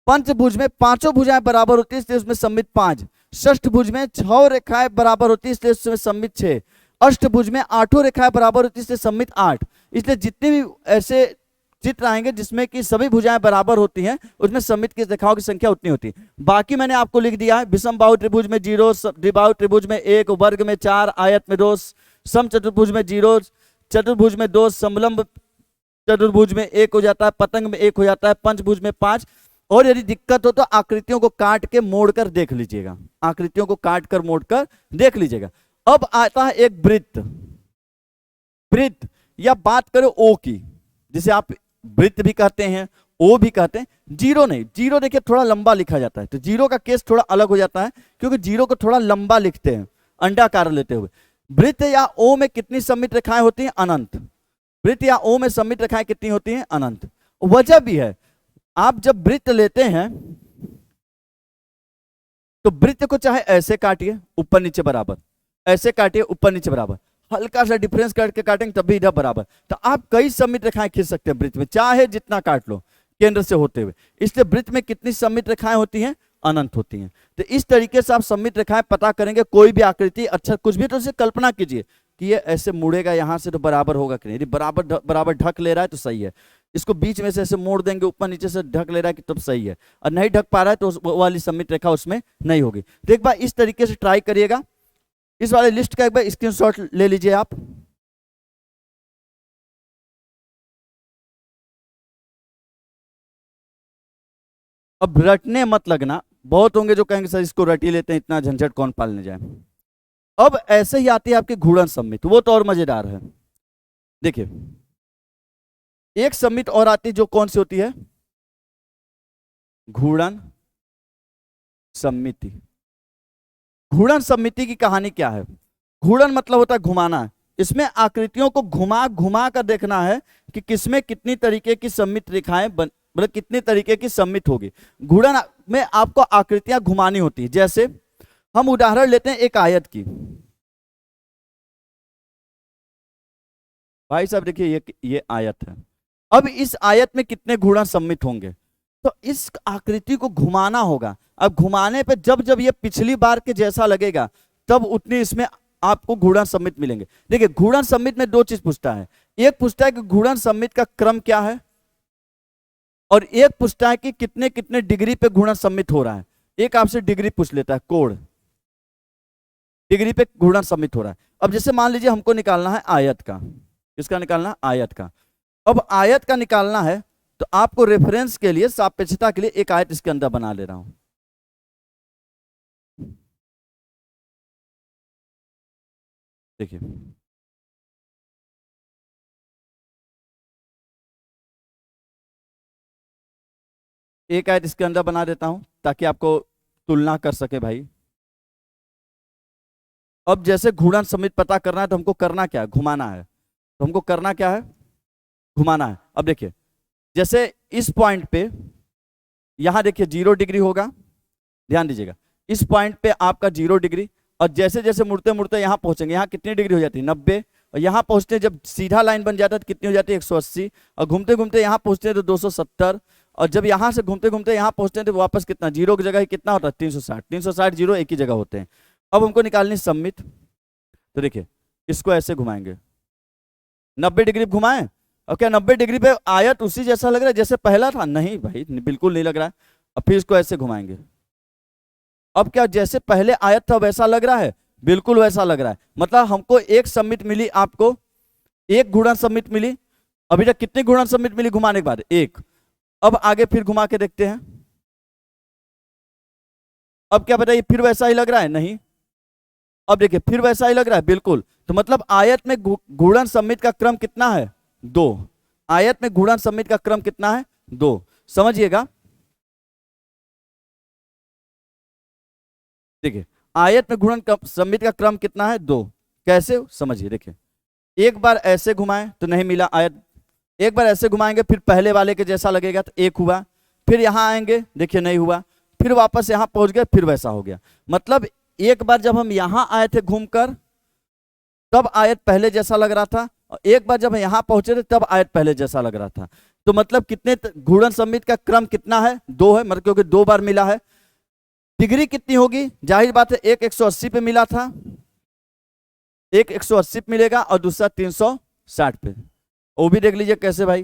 पंचभुज में 5 भुजाएं बराबर होती है इसलिए उसमें सममित 5। षष्ठभुज में 6 रेखाएं बराबर होती है इसलिए उसमें सममित 6। अष्टभुज में 8 रेखाएं बराबर होती है इसलिए सममित 8। इसलिए जितने भी ऐसे चित्र आएंगे जिसमें कि सभी भुजाएं बराबर होती हैं उसमें सममित की रेखाओं की संख्या उतनी होती है। बाकी मैंने आपको लिख दिया है, विषमबाहु त्रिभुज में 0, द्विबाहु त्रिभुज में 1, वर्ग में 4, आयत में 2, समचतुर्भुज में 0, चतुर्भुज में 2, समलंब चतुर्भुज में 1 हो जाता है, पतंग में 1 हो जाता है, पंचभुज में 5। और यदि दिक्कत हो तो आकृतियों को काट के मोड़कर देख लीजिएगा, आकृतियों को काट कर मोड़कर देख लीजिएगा। अब आता है एक वृत्त। वृत्त या बात करें ओ की, जिसे आप वृत्त भी कहते हैं, ओ भी कहते हैं। जीरो नहीं, जीरो देखिए थोड़ा लंबा लिखा जाता है तो जीरो का केस थोड़ा अलग हो जाता है क्योंकि जीरो को थोड़ा लंबा लिखते हैं अंडाकार लेते हुए। वृत्त या ओ में कितनी सममित रेखाएं होती हैं? अनंत। वृत्त या ओ में सममित रेखाएं कितनी होती हैं? अनंत। वजह भी है, आप जब वृत्त लेते हैं तो वृत्त को चाहे ऐसे काटिए ऊपर नीचे बराबर, ऐसे काटिए ऊपर नीचे बराबर, हल्का सा डिफरेंस करके काटेंगे तब भी इधर बराबर, तो आप कई सममित रेखाएं खींच सकते हैं वृत्त में, चाहे जितना काट लो केंद्र से होते हुए। इसलिए वृत्त में कितनी सममित रेखाएं होती हैं? अनंत होती हैं। तो इस तरीके से आप सममित रेखाएं पता करेंगे। कोई भी आकृति अच्छा कुछ भी तो उसे कल्पना कीजिए कि ये ऐसे मुड़ेगा यहां से तो बराबर होगा कि नहीं। यदि बराबर ढक ले रहा है तो सही है, इसको बीच में से ऐसे मोड़ देंगे ऊपर नीचे से ढक ले रहा है कि तब सही है, और नहीं ढक पा रहा है तो वो वाली सममित रेखा उसमें नहीं होगी। तो एक बार इस तरीके से ट्राई करिएगा। इस वाले लिस्ट का एक बार स्क्रीनशॉट ले लीजिए आप। अब रटने मत लगना, बहुत होंगे जो कहेंगे सर इसको रट ही लेते हैं, इतना झंझट कौन पालने जाए। अब ऐसे ही आती है आपकी घूर्णन सममित, वो तो और मजेदार है। देखिए एक सममित और आती है जो कौन सी होती है? घूर्णन सममिति। घूर्णन सममिति की कहानी क्या है? घूर्णन मतलब होता है घुमाना। इसमें आकृतियों को घुमा घुमा कर देखना है कि किसमें कितनी तरीके की सममित रेखाएं मतलब कितने तरीके की सममित होगी। घूर्णन में आपको आकृतियां घुमानी होती है। जैसे हम उदाहरण लेते हैं एक आयत की। भाई साहब देखिए ये आयत है। अब इस आयत में कितने घूर्णन सम्मिलित होंगे? तो इस आकृति को घुमाना होगा। अब घुमाने पे जब जब ये पिछली बार के जैसा लगेगा तब उतनी इसमें आपको घूर्णन सम्मिलित मिलेंगे। देखिए घूर्णन सम्मिलित में दो चीज पूछता है, एक पूछता है कि घूर्णन सम्मिलित का क्रम क्या है, और एक पूछता है कि कितने कितने डिग्री पे घूर्णन सम्मिलित हो रहा है। एक आपसे डिग्री पूछ लेता है, कोण डिग्री पे घूर्णन सम्मिलित हो रहा है। अब जैसे मान लीजिए हमको निकालना है आयत का, किसका निकालना? आयत का। अब आयत का निकालना है तो आपको रेफरेंस के लिए, सापेक्षता के लिए एक आयत इसके अंदर बना ले रहा हूं। देखिए एक आयत इसके अंदर बना देता हूं ताकि आपको तुलना कर सके भाई। अब जैसे घूर्णन सम्मिलित पता करना है तो हमको करना क्या है? घुमाना है। तो हमको करना क्या है? घुमाना है। अब देखिए जैसे इस पॉइंट पे यहां देखिए 0 डिग्री होगा, ध्यान दीजिएगा इस पॉइंट पे आपका 0 डिग्री, और जैसे जैसे मुड़ते मुड़ते यहां पहुंचेंगे, यहां कितनी डिग्री हो जाती है? 90, और यहाँ पहुंचते जब सीधा लाइन बन जाता है तो कितनी हो जाती है 180, और घूमते घूमते यहाँ पहुंचते हैं तो 270, और जब यहाँ से घूमते घूमते यहाँ पहुंचते हैं तो वापस कितना, जीरो की जगह कितना होता है 360, 360 जीरो एक ही जगह होते हैं। अब हमको निकालनी सममित, तो देखिए इसको ऐसे घुमाएंगे, 90 डिग्री घुमाएं, और क्या 90 डिग्री पे आयत उसी जैसा लग रहा है जैसे पहला था? नहीं भाई, बिल्कुल नहीं लग रहा है। अब फिर इसको ऐसे घुमाएंगे, अब क्या जैसे पहले आयत था वैसा लग रहा है? बिल्कुल वैसा लग रहा है। मतलब हमको एक सममित मिली, आपको एक घूर्णन सममित मिली। अभी तक कितनी घूर्णन सममित मिली घुमाने के बाद? एक। अब आगे फिर घुमा के देखते हैं, अब क्या बताइए, फिर वैसा ही लग रहा है? नहीं। अब देखिए फिर वैसा ही लग रहा है, बिल्कुल। तो मतलब आयत में घूर्णन सममित का क्रम कितना है? 2। आयत में घूर्णन सममित का क्रम कितना है? 2। समझिएगा, देखिए आयत में घूर्णन सममित का क्रम कितना है? 2। कैसे समझिए, देखिए एक बार ऐसे घुमाएं तो नहीं मिला आयत, एक बार ऐसे घुमाएंगे फिर पहले वाले के जैसा लगेगा तो एक हुआ, फिर यहां आएंगे देखिए नहीं हुआ, फिर वापस यहां पहुंच गए फिर वैसा हो गया। मतलब एक बार जब हम यहां आए थे घूमकर तब आयत पहले जैसा लग रहा था, और एक बार जब यहां पहुंचे थे तब आयत पहले जैसा लग रहा था। तो मतलब कितने घूर्णन सममित का क्रम कितना है? 2 है, मतलब क्योंकि 2 बार मिला है। डिग्री कितनी होगी? जाहिर बात है एक 180 पे मिला था, एक 180 पे मिलेगा और दूसरा 360 पे। वो भी देख लीजिए कैसे भाई,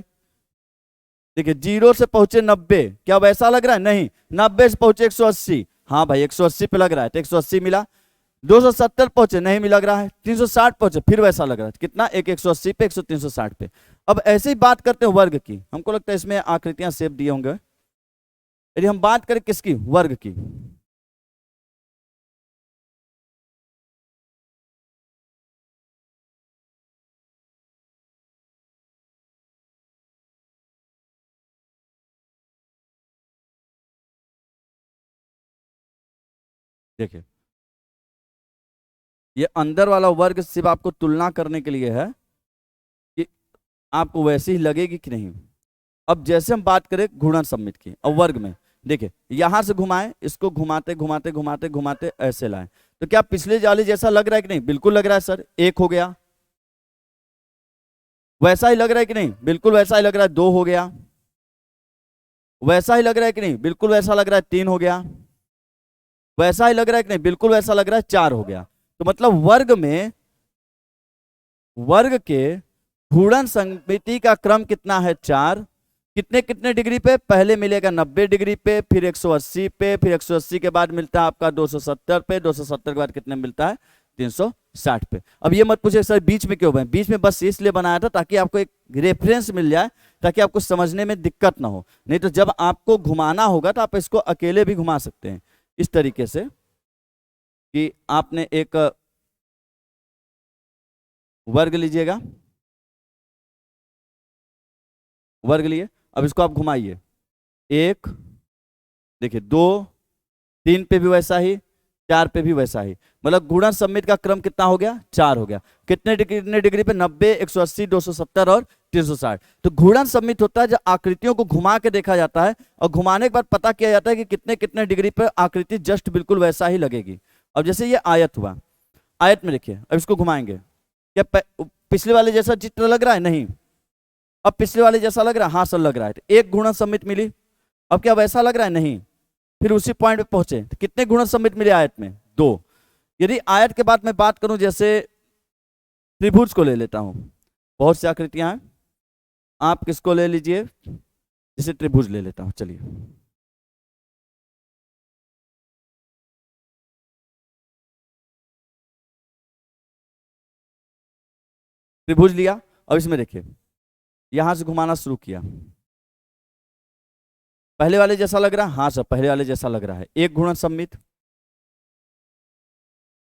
देखिए 0 से पहुंचे 90, क्या वैसा लग रहा है? नहीं। 90 से पहुंचे 180, हाँ भाई 180 पे लग रहा है तो 180 मिला। 270 पहुंचे, नहीं मिल लग रहा है। 360 पहुंचे, फिर वैसा लग रहा है कितना? एक 180 पे, 360 पे। अब ऐसे ही बात करते हैं वर्ग की, हमको लगता है इसमें आकृतियां सेव दिए होंगे। यदि हम बात करें किसकी? वर्ग की। देखिए ये अंदर वाला वर्ग सिर्फ आपको तुलना करने के लिए है कि आपको वैसी ही लगेगी कि नहीं। अब जैसे हम बात करें घूर्णन सममित की, अब वर्ग में देखिए यहां से घुमाएं, इसको घुमाते घुमाते घुमाते घुमाते ऐसे लाएं, तो क्या पिछले जाली जैसा लग रहा है कि नहीं? बिल्कुल लग रहा है सर, एक हो गया। वैसा ही लग रहा है कि नहीं? बिल्कुल वैसा ही लग रहा है, 2 हो गया। वैसा ही लग रहा है कि नहीं? बिल्कुल वैसा लग रहा है, 3 हो गया। वैसा ही लग रहा है कि नहीं? बिल्कुल वैसा लग रहा है, 4 हो गया। तो मतलब वर्ग में, वर्ग के घूर्णन सममिति का क्रम कितना है? 4। कितने कितने डिग्री पे? पहले मिलेगा 90 डिग्री पे, फिर 180 पे, फिर 180 के बाद मिलता है आपका 270 पे, 270 के बाद कितने मिलता है? 360 पे। अब ये मत पूछे सर बीच में क्यों बने, बीच में बस इसलिए बनाया था ताकि आपको एक रेफरेंस मिल जाए, ताकि आपको समझने में दिक्कत ना हो। नहीं तो जब आपको घुमाना होगा तो आप इसको अकेले भी घुमा सकते हैं इस तरीके से कि आपने एक वर्ग लीजिएगा, वर्ग लिए, अब इसको आप घुमाइए, 1, देखिए 2, 3 पे भी वैसा ही, 4 पे भी वैसा ही। मतलब गुणन सममित का क्रम कितना हो गया? 4 हो गया। कितने डिग्री पे? 90, 180, 270 और 360। तो घूर्णन सममित होता है जब आकृतियों को घुमा के देखा जाता है और घुमाने के बाद पता किया जाता है कि कितने कितने डिग्री पर आकृति जस्ट बिल्कुल वैसा ही लगेगी। अब जैसे ये आयत हुआ, आयत में देखिए अब इसको घुमाएंगे, क्या पिछले वाले जैसा चित्र लग रहा है? नहीं। अब पिछले वाले जैसा लग रहा है? हाँ सर लग रहा है। तो एक घूर्णन सममित मिली। अब क्या वैसा लग रहा है? नहीं। फिर उसी पॉइंट पे पहुंचे तो कितने घूर्णन सममित मिले आयत में? 2। यदि आयत के बाद मैं बात करूं, जैसे त्रिभुज को ले लेता हूं, बहुत सी आकृतियां हैं, आप किसको ले लीजिए, जैसे त्रिभुज ले लेता हूं, चलिए त्रिभुज लिया। अब इसमें देखिए यहां से घुमाना शुरू किया, पहले वाले जैसा लग रहा है? हाँ सर पहले वाले जैसा लग रहा है। एक घूर्णन सममित,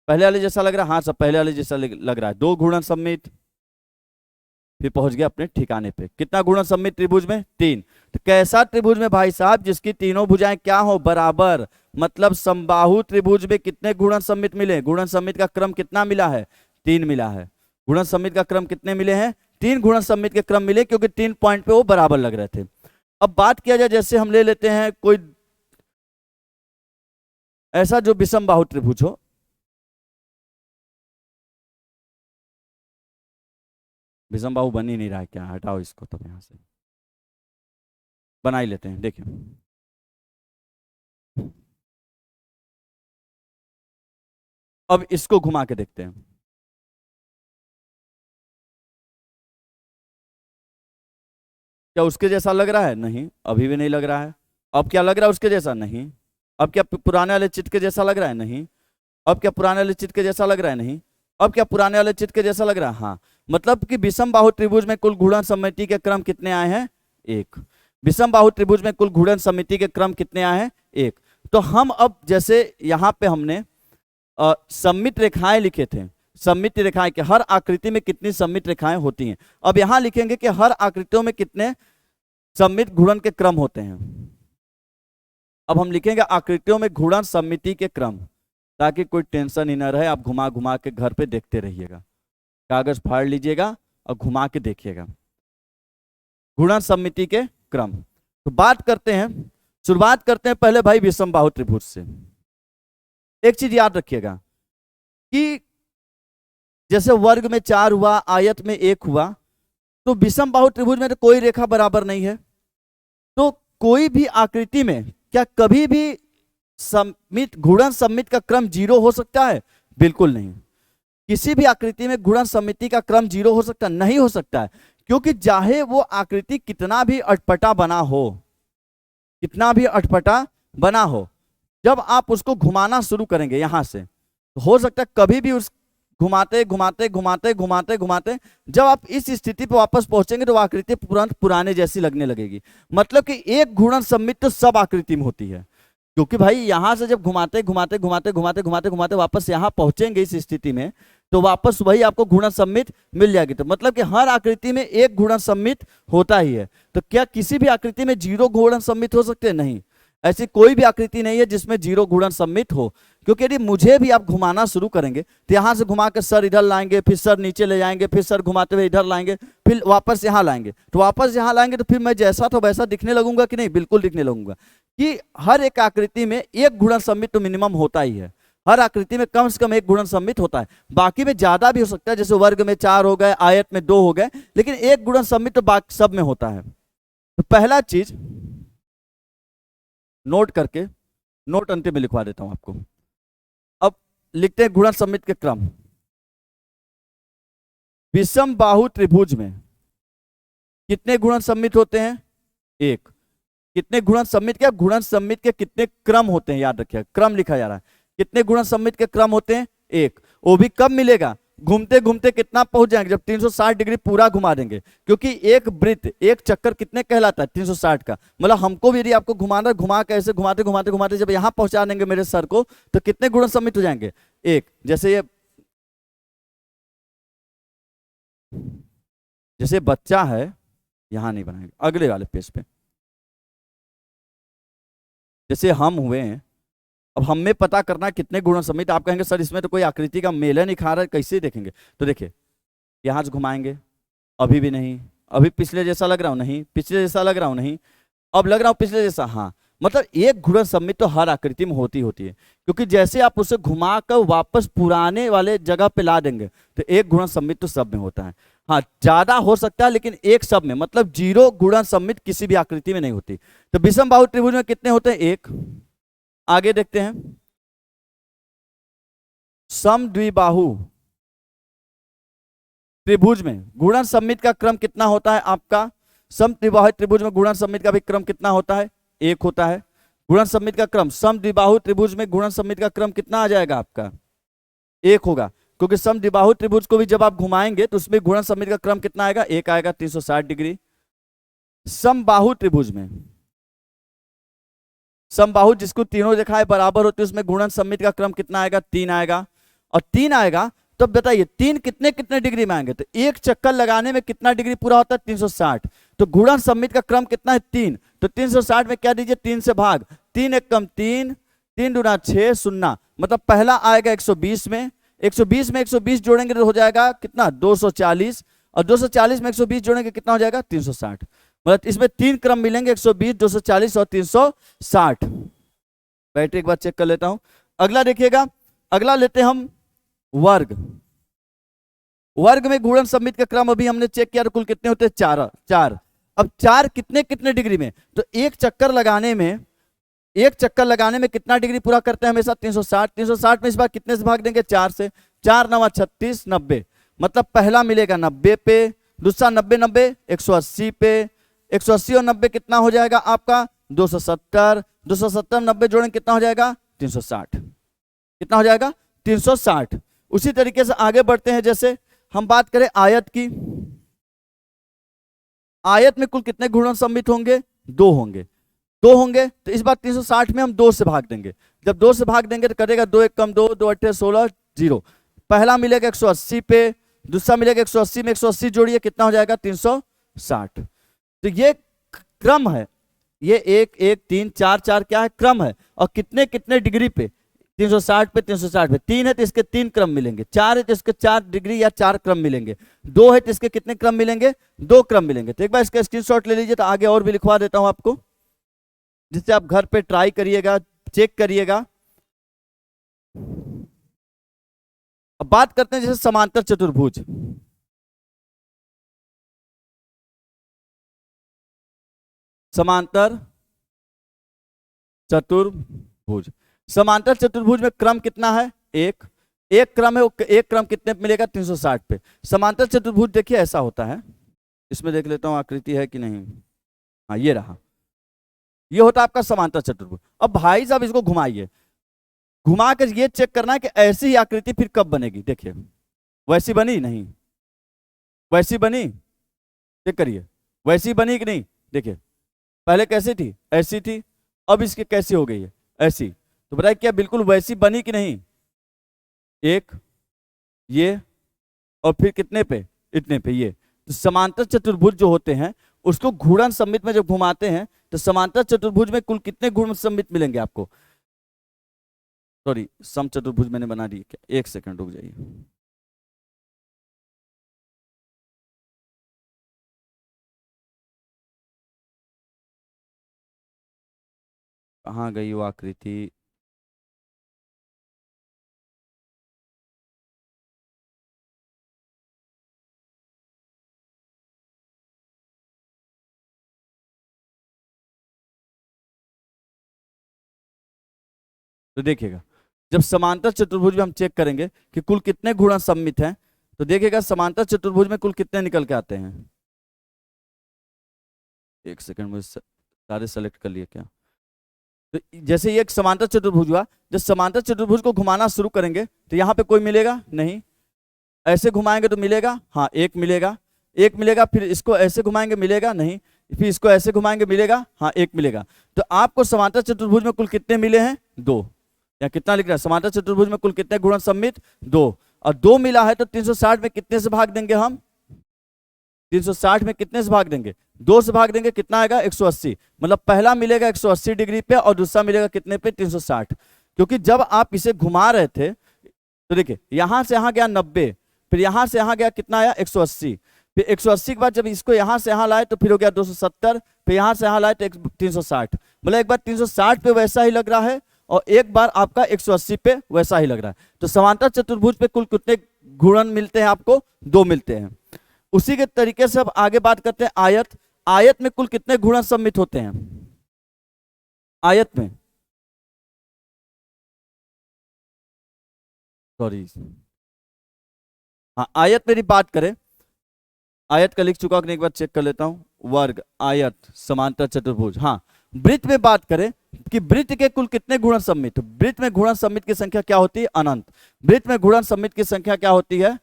पहले वाले जैसा लग रहा है? हाँ सर पहले वाले जैसा लग रहा है। 2 घूर्णन सममित, फिर पहुंच गया अपने ठिकाने पे। कितना घूर्णन सममित त्रिभुज में? 3। तो कैसा त्रिभुज में भाई साहब जिसकी तीनों भुजाएं क्या हो? बराबर। मतलब समबाहु त्रिभुज में कितने घूर्णन सममित मिले? घूर्णन सममित का क्रम कितना मिला है? 3 मिला है। घूर्णन सममित का क्रम कितने मिले हैं? 3 घूर्णन सममित के क्रम मिले, क्योंकि 3 पॉइंट पे वो बराबर लग रहे थे। अब बात किया जाए, जैसे हम ले लेते हैं कोई ऐसा जो विषम बाहु त्रिभुज हो, विषम बाहु बन ही नहीं रहा है क्या, हटाओ इसको तब यहाँ से, बना ही लेते हैं। देखिए अब इसको घुमा के देखते हैं। क्या उसके जैसा लग रहा है? नहीं, अभी भी नहीं लग रहा है। अब क्या लग रहा है उसके जैसा? नहीं। अब क्या पुराने वाले चित्र के जैसा लग रहा है? नहीं। अब क्या पुराने वाले चित्र के जैसा लग रहा है? नहीं। अब क्या पुराने वाले चित्र के जैसा लग रहा है? हाँ। मतलब कि विषम बाहु त्रिभुज में कुल घूर्णन सममिति के क्रम कितने आए हैं? एक। विषम बाहु त्रिभुज में कुल घूर्णन सममिति के क्रम कितने आए हैं? एक। तो हम अब जैसे यहाँ पे हमने सममित रेखाएं लिखे थे, सममित रेखाएं के हर आकृति में कितनी सममित रेखाएं होती हैं। अब यहां लिखेंगे कि हर आकृतियों में कितने सममित घूर्णन के क्रम होते हैं। अब हम लिखेंगे आकृतियों में घूर्णन सममिति के क्रम, ताकि कोई टेंशन ही ना रहे। आप घुमा घुमा के घर पे देखते रहिएगा, कागज फाड़ लीजिएगा और घुमा के देखिएगा घूर्णन सममिति के क्रम। तो बात करते हैं, शुरुआत करते हैं पहले भाई विषम बाहु त्रिभुज से। एक चीज याद रखिएगा कि जैसे वर्ग में 4 हुआ, आयत में 1 हुआ, तो विषम बाहु त्रिभुज में तो कोई रेखा बराबर नहीं है। तो कोई भी आकृति में क्या कभी भी सममित घूर्णन सममित का क्रम 0 हो सकता है? बिल्कुल नहीं। किसी भी आकृति में घूर्णन सममिति का क्रम 0 हो सकता नहीं, हो सकता है। क्योंकि चाहे वो आकृति कितना भी अटपटा बना हो, कितना भी अटपटा बना हो, जब आप उसको घुमाना शुरू करेंगे यहां से, तो हो सकता है कभी भी उस घुमाते घुमाते घुमाते घुमाते घुमाते जब आप इस स्थिति पर वापस पहुंचेंगे तो वो आकृति तुरंत पुराने जैसी लगने लगेगी। मतलब कि एक घूर्णन सममित तो सब आकृति में होती है। क्योंकि भाई यहां से जब घुमाते घुमाते घुमाते घुमाते घुमाते घुमाते वापस यहां पहुंचेंगे इस स्थिति में, तो वापस वही आपको घूर्णन सममित मिल जाएगी। तो मतलब कि हर आकृति में एक घूर्णन सममित होता ही है। तो क्या किसी भी आकृति में 0 घूर्णन सममित हो सकते हैं? नहीं, ऐसी कोई भी आकृति नहीं है जिसमें 0 घूर्णन सममित हो। क्योंकि यदि मुझे भी आप घुमाना शुरू करेंगे तो यहां से घुमा के सर इधर लाएंगे, फिर सर नीचे ले जाएंगे, फिर सर घुमाते हुए इधर लाएंगे, फिर वापस यहां लाएंगे, तो वापस यहां लाएंगे तो फिर मैं जैसा तो वैसा दिखने लगूंगा कि नहीं? बिल्कुल दिखने लगूंगा। कि हर एक आकृति में एक घूर्णन सममित तो मिनिमम होता ही है। हर आकृति में कम से कम एक घूर्णन सममित होता है। बाकी में ज्यादा भी हो सकता है, जैसे वर्ग में 4 हो गए, आयत में 2 हो गए, लेकिन एक घूर्णन सममित तो बाकी सब में होता है। तो पहला चीज नोट करके, नोट अंतिम में लिखवा देता हूं आपको। अब लिखते हैं घूर्णन सममित के क्रम। विषम बाहु त्रिभुज में कितने घूर्णन सममित होते हैं? एक। कितने घूर्णन सममित के, घूर्णन सममित के कितने क्रम होते हैं? याद रखिए, क्रम लिखा जा रहा है। कितने घूर्णन सममित के क्रम होते हैं? एक। वो भी कब मिलेगा? घूमते घूमते कितना पहुंच जाएंगे? जब 360 डिग्री पूरा घुमा देंगे। क्योंकि एक वृत्त, एक चक्कर कितने कहलाता है? 360 का। मतलब हमको भी यदि आपको घुमाना, घुमा के ऐसे घुमाते घुमाते घुमाते जब यहां पहुंचा देंगे मेरे सर को, तो कितने घूर्णन सममित हो जाएंगे? एक। जैसे बच्चा है, यहां नहीं बनाएंगे, अगले वाले पेज पे। जैसे हम हुए हैं, अब हमें पता करना कितने घूर्णन सममित। आप कहेंगे सर इसमें तो कोई आकृति का मेल नहीं खा रहा है, कैसे देखेंगे? तो देखिए यहां से घुमाएंगे, अभी भी नहीं। अभी पिछले जैसा लग रहा हूं? नहीं। पिछले जैसा लग रहा हूं? नहीं। अब लग रहा हूं पिछले जैसा? हाँ। मतलब एक घूर्णन सममित तो हर आकृति में होती होती है। क्योंकि जैसे आप उसे घुमा कर वापस पुराने वाले जगह पे ला देंगे, तो एक घूर्णन सममित तो सब में होता है। हाँ, ज्यादा हो सकता है लेकिन एक सब में, मतलब 0 घूर्णन सममित किसी भी आकृति में नहीं होती। तो विषम बाहु त्रिभुज में कितने होते हैं? एक। आगे देखते हैं, समद्विबाहु त्रिभुज में घूर्णन सममित का क्रम कितना होता है आपका? समद्विबाहु त्रिभुज में घूर्णन सममित का भी क्रम कितना होता है? एक होता है। घूर्णन सममित का क्रम समद्विबाहु त्रिभुज में घूर्णन सममित का क्रम कितना आ जाएगा आपका? एक होगा। क्योंकि समद्विबाहु त्रिभुज को भी जब आप घुमाएंगे तो उसमें घूर्णन सममित का क्रम कितना आएगा? एक आएगा, 360 डिग्री। समबाहु त्रिभुज में, समबाहु जिसको तीनों रेखाएं बराबर होती है, उसमें घूर्णन सममित का क्रम कितना आएगा? 3 आएगा। और 3 आएगा तो बताइए 3 कितने कितने डिग्री में आएंगे? तो एक चक्कर लगाने में कितना डिग्री पूरा होता है? 360। तो घूर्णन सममित का क्रम कितना है? 3। तो 360 में क्या दीजिए? 3 से भाग। 3 एक कम 3, 3 दूना 6, शून्य। मतलब पहला आएगा 120 में, 120 में 120 जोड़ेंगे तो हो जाएगा कितना? 240। और 240 में 120 जोड़ेंगे कितना हो जाएगा? 360। मतलब इसमें 3 क्रम मिलेंगे, 120, 240 और 360। बैटरी एक बार चेक कर लेता हूं। अगला देखिएगा, अगला लेते हैं हम वर्ग। वर्ग में गुणन सममित का क्रम अभी हमने चेक किया तो कुल कितने होते हैं, चार चार। अब चार कितने कितने डिग्री में, तो एक चक्कर लगाने में कितना डिग्री पूरा करते हैं हमेशा, 360। 360 में इस बार कितने से भाग देंगे, 4 से। 4 9 36, 90। मतलब पहला मिलेगा 90 पे, दूसरा 90 90 180 पे, 180 और 90 कितना हो जाएगा आपका 270। 270 90 जोड़ेंगे कितना हो जाएगा 360। कितना हो जाएगा 360। उसी तरीके से आगे बढ़ते हैं, जैसे हम बात करें आयत की। आयत में कुल कितने गुणन सम्मित होंगे, 2 होंगे। 2 होंगे तो इस बार 360 में हम 2 से भाग देंगे। जब 2 से भाग देंगे तो करेगा 2 1 कम 2, 2 8 16 0। पहला मिलेगा 180 पे, दूसरा मिलेगा 180 में 180 जोड़िए कितना हो जाएगा 360। तो ये क्रम है, ये 1 1 3 4 4 क्या है, क्रम है। और कितने कितने डिग्री पे, 360 पे 360 पे। 3 है तो इसके 3 क्रम मिलेंगे, 4 है तो इसके 4 डिग्री या 4 क्रम मिलेंगे, 2 है तो इसके कितने क्रम मिलेंगे, 2 क्रम मिलेंगे। तो एक बार इसका स्क्रीनशॉट ले लीजिए, तो आगे और भी लिखवा देता हूं आपको, जिससे आप घर पे ट्राई करिएगा, चेक करिएगा। अब बात करते हैं जैसे समांतर चतुर्भुज। समांतर चतुर्भुज, समांतर चतुर्भुज में क्रम कितना है, एक। एक क्रम है, एक क्रम कितने पे मिलेगा 360 पे। समांतर चतुर्भुज देखिए ऐसा होता है, इसमें देख लेता हूं आकृति है कि नहीं, हाँ ये रहा, ये होता है आपका समांतर चतुर्भुज। अब भाई साहब इसको घुमाइए, घुमा कर ये चेक करना है कि ऐसी ही आकृति फिर कब बनेगी। देखिए वैसी बनी नहीं, वैसी बनी, चेक करिए वैसी बनी कि नहीं। देखिए पहले कैसी थी, ऐसी थी, अब इसकी कैसी हो गई है, ऐसी। तो बताइए क्या बिल्कुल वैसी बनी कि नहीं। एक ये, और फिर कितने पे, इतने पे ये। तो समांतर चतुर्भुज जो होते हैं उसको घूर्णन सममित में जब घुमाते हैं तो समांतर चतुर्भुज में कुल कितने घूर्णन सममित मिलेंगे आपको। सॉरी सम चतुर्भुज मैंने बना दी क्या, एक सेकंड रुक जाइए। कहाँ गई वो आकृति, तो देखिएगा जब समांतर चतुर्भुज में हम चेक करेंगे कि कुल कितने गुणन सम्मित हैं, तो देखिएगा समांतर चतुर्भुज में कुल कितने निकल के आते हैं। एक सेकंड मुझे सारे सेलेक्ट कर लिए क्या। तो जैसे ये एक समांतर चतुर्भुज हुआ, जब समांतर चतुर्भुज को घुमाना शुरू करेंगे तो यहाँ पे कोई मिलेगा नहीं, ऐसे घुमाएंगे तो मिलेगा, हाँ एक मिलेगा, एक मिलेगा। फिर इसको ऐसे घुमाएंगे मिलेगा नहीं, फिर इसको ऐसे घुमाएंगे मिलेगा, हाँ एक मिलेगा। तो आपको समांतर चतुर्भुज में कुल कितने मिले हैं, 2। या कितना लिख रहा है, समांतर चतुर्भुज में कुल कितने गुणन सम्मित, 2। और 2 मिला है तो 360 में कितने से भाग देंगे हम, 360 में कितने से भाग देंगे, 2 से भाग देंगे, कितना आएगा 180। मतलब पहला मिलेगा 180 डिग्री पे और दूसरा मिलेगा कितने पे 360। क्योंकि जब आप इसे घुमा रहे थे तो देखिए यहां से यहां गया 90, फिर यहां से यहां गया कितना आया 180, फिर 180 के बाद जब इसको यहां से यहां लाए तो फिर हो गया 270, फिर यहां से यहां लाए तो 360। मतलब एक बार 360 पे वैसा ही लग रहा है और एक बार आपका 180 पे वैसा ही लग रहा है। तो समांतर चतुर्भुज पे कुल कितने गुणन मिलते हैं आपको, 2 मिलते हैं। उसी के तरीके से अब आगे बात करते हैं आयत। आयत में कुल कितने गुणन सम्मित होते हैं, आयत में, सॉरी हाँ आयत मेरी बात करें, आयत का लिख चुका हूं, एक बार चेक कर लेता हूं। वर्ग, आयत, समांतर चतुर्भुज। हाँ वृत्त में बात करें कि वृत्त के कुल कितने गुणन सम्मित, वृत्त में गुणन सम्मित की संख्या क्या होती है, अनंत। वृत्त में गुणन सम्मित की संख्या क्या होती है,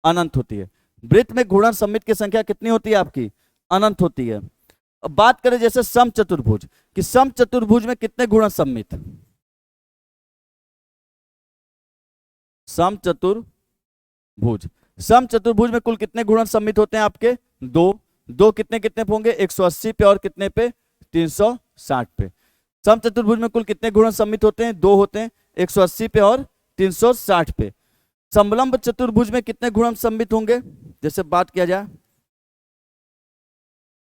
अनंत होती है। वृत्त में गुणन सम्मित की संख्या कितनी होती है आपकी, अनंत होती है। अब बात करें जैसे सम चतुर्भुज, कि सम चतुर्भुज में कितने गुणन सम्मित, सम चतुर्भुज, सम चतुर्भुज में कुल कितने गुणन सम्मित होते हैं आपके, 2। 2 कितने कितने पे होंगे, 180 पे और कितने पे 360 पे। सम चतुर्भुज में कुल कितने गुणन सम्मित होते हैं, 2 होते हैं, 180 पे और 360 पे। समलंब चतुर्भुज में कितने गुणन सम्मित होंगे, जैसे बात किया जाए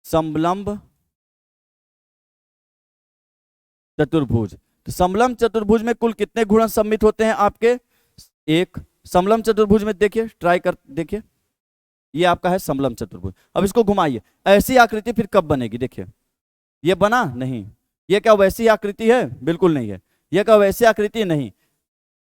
समलंब चतुर्भुज, तो समलंब चतुर्भुज में कुल कितने गुणन सम्मित होते हैं आपके, 1 समलम चतुर्भुज में देखिए, ट्राई कर देखिए, ये आपका है समलम चतुर्भुज। अब इसको घुमाइए, ऐसी आकृति फिर कब बनेगी? देखिए ये बना नहीं, ये क्या वैसी आकृति है? बिल्कुल नहीं है। ये क्या वैसी आकृति? नहीं।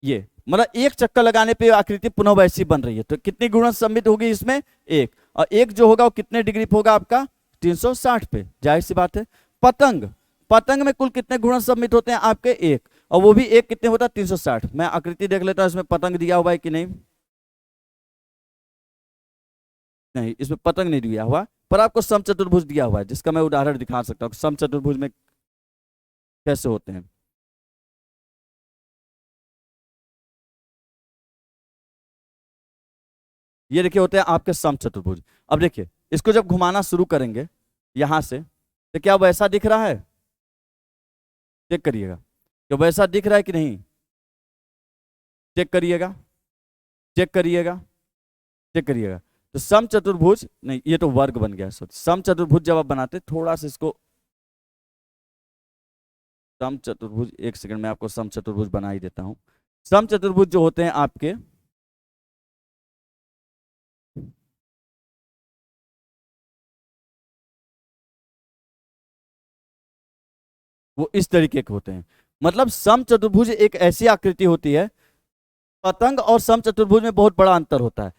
ये मतलब एक चक्कर लगाने पे आकृति पुनः वैसी बन रही है। तो कितनी गुणन सममित होगी इसमें? एक। और एक जो होगा वो कितने डिग्री पे होगा आपका? 360 पे, जाहिर सी बात है। पतंग, पतंग में कुल कितने गुणन सममित होते हैं आपके? एक। और वो भी एक कितने होता है? 360। मैं आकृति देख लेता हूं इसमें पतंग दिया हुआ है कि नहीं। नहीं, इसमें पतंग नहीं दिया हुआ, पर आपको समचतुर्भुज दिया हुआ है, जिसका मैं उदाहरण दिखा सकता हूँ समचतुर्भुज में कैसे होते हैं। ये देखिए होते हैं आपके समचतुर्भुज। अब देखिए इसको जब घुमाना शुरू करेंगे यहां से, तो क्या वैसा दिख रहा है? चेक करिएगा, क्या वैसा दिख रहा है कि नहीं? चेक करिएगा, चेक करिएगा, चेक करिएगा। तो समचतुर्भुज नहीं, ये तो वर्ग बन गया। सॉरी, समचतुर्भुज जब आप बनाते थोड़ा सा इसको, समचतुर्भुज, एक सेकंड में आपको समचतुर्भुज बना ही देता हूं। समचतुर्भुज जो होते हैं आपके, वो इस तरीके के होते हैं। मतलब समचतुर्भुज एक ऐसी आकृति होती है, पतंग और समचतुर्भुज में बहुत बड़ा अंतर होता है।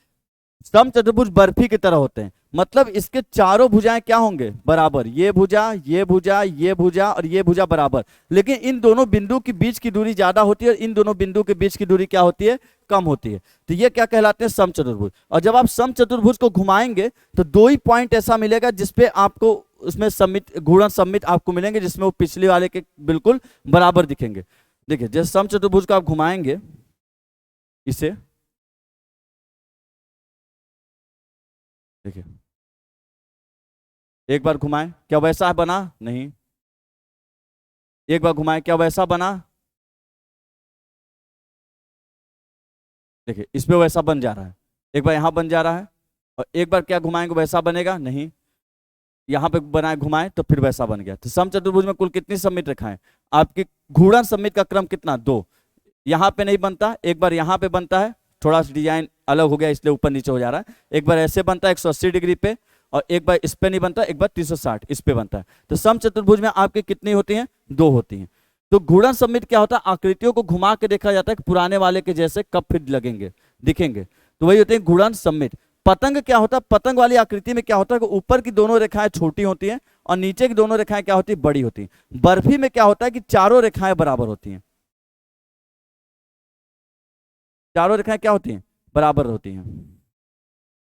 समचतुर्भुज बर्फी की तरह होते हैं, मतलब इसके चारों भुजाएं क्या होंगे? बराबर। ये भुजा, ये भुजा, ये भुजा और ये भुजा बराबर। लेकिन इन दोनों बिंदु के बीच की दूरी ज्यादा होती है और इन दोनों बिंदु के बीच की दूरी क्या होती है? कम होती है। तो ये क्या कहलाते हैं? समचतुर्भुज। और जब आप समचतुर्भुज को घुमाएंगे तो दो ही पॉइंट ऐसा मिलेगा जिसपे आपको उसमें सम्मित, गुणन सम्मित आपको मिलेंगे, जिसमें वो पिछले वाले के बिल्कुल बराबर दिखेंगे। देखिए जैसे समचतुर्भुज को आप घुमाएंगे इसे, देखिए एक बार घुमाएं, क्या वैसा बना? नहीं। एक बार घुमाएं, क्या वैसा बना? देखिए इस पे वैसा बन जा रहा है, एक बार यहां बन जा रहा है, और एक बार क्या घुमाएंगे वैसा बनेगा? नहीं। यहां पे बनाए घुमाएं तो फिर वैसा बन गया। तो समचतुर्भुज में कुल कितनी सम्मित रेखाएं आपकी? घूर्णन सम्मित का क्रम कितना? दो। यहां पे नहीं बनता, एक बार यहां पे बनता है, थोड़ा सा डिजाइन अलग हो गया इसलिए ऊपर नीचे हो जा रहा है। एक बार ऐसे बनता है 180 डिग्री पे, और एक बार इस पे नहीं बनता, एक बार 360 इस पे बनता है। तो समचतुर्भुज में आपके कितनी होती हैं? दो होती हैं। तो घूर्णन सम्मित क्या होता है? आकृतियों को घुमा के देखा जाता है कि पुराने वाले के जैसे कब फिर लगेंगे, दिखेंगे, तो वही होते हैं घूर्णन सम्मित। पतंग क्या होता है? पतंग वाली आकृति में क्या होता है कि ऊपर की दोनों रेखाएं छोटी होती हैं और नीचे की दोनों रेखाएं क्या होती है? बड़ी होती हैं। बर्फी में क्या होता है कि चारों रेखाएं बराबर होती हैं। चारों रेखाएं क्या होती हैं? बराबर होती हैं,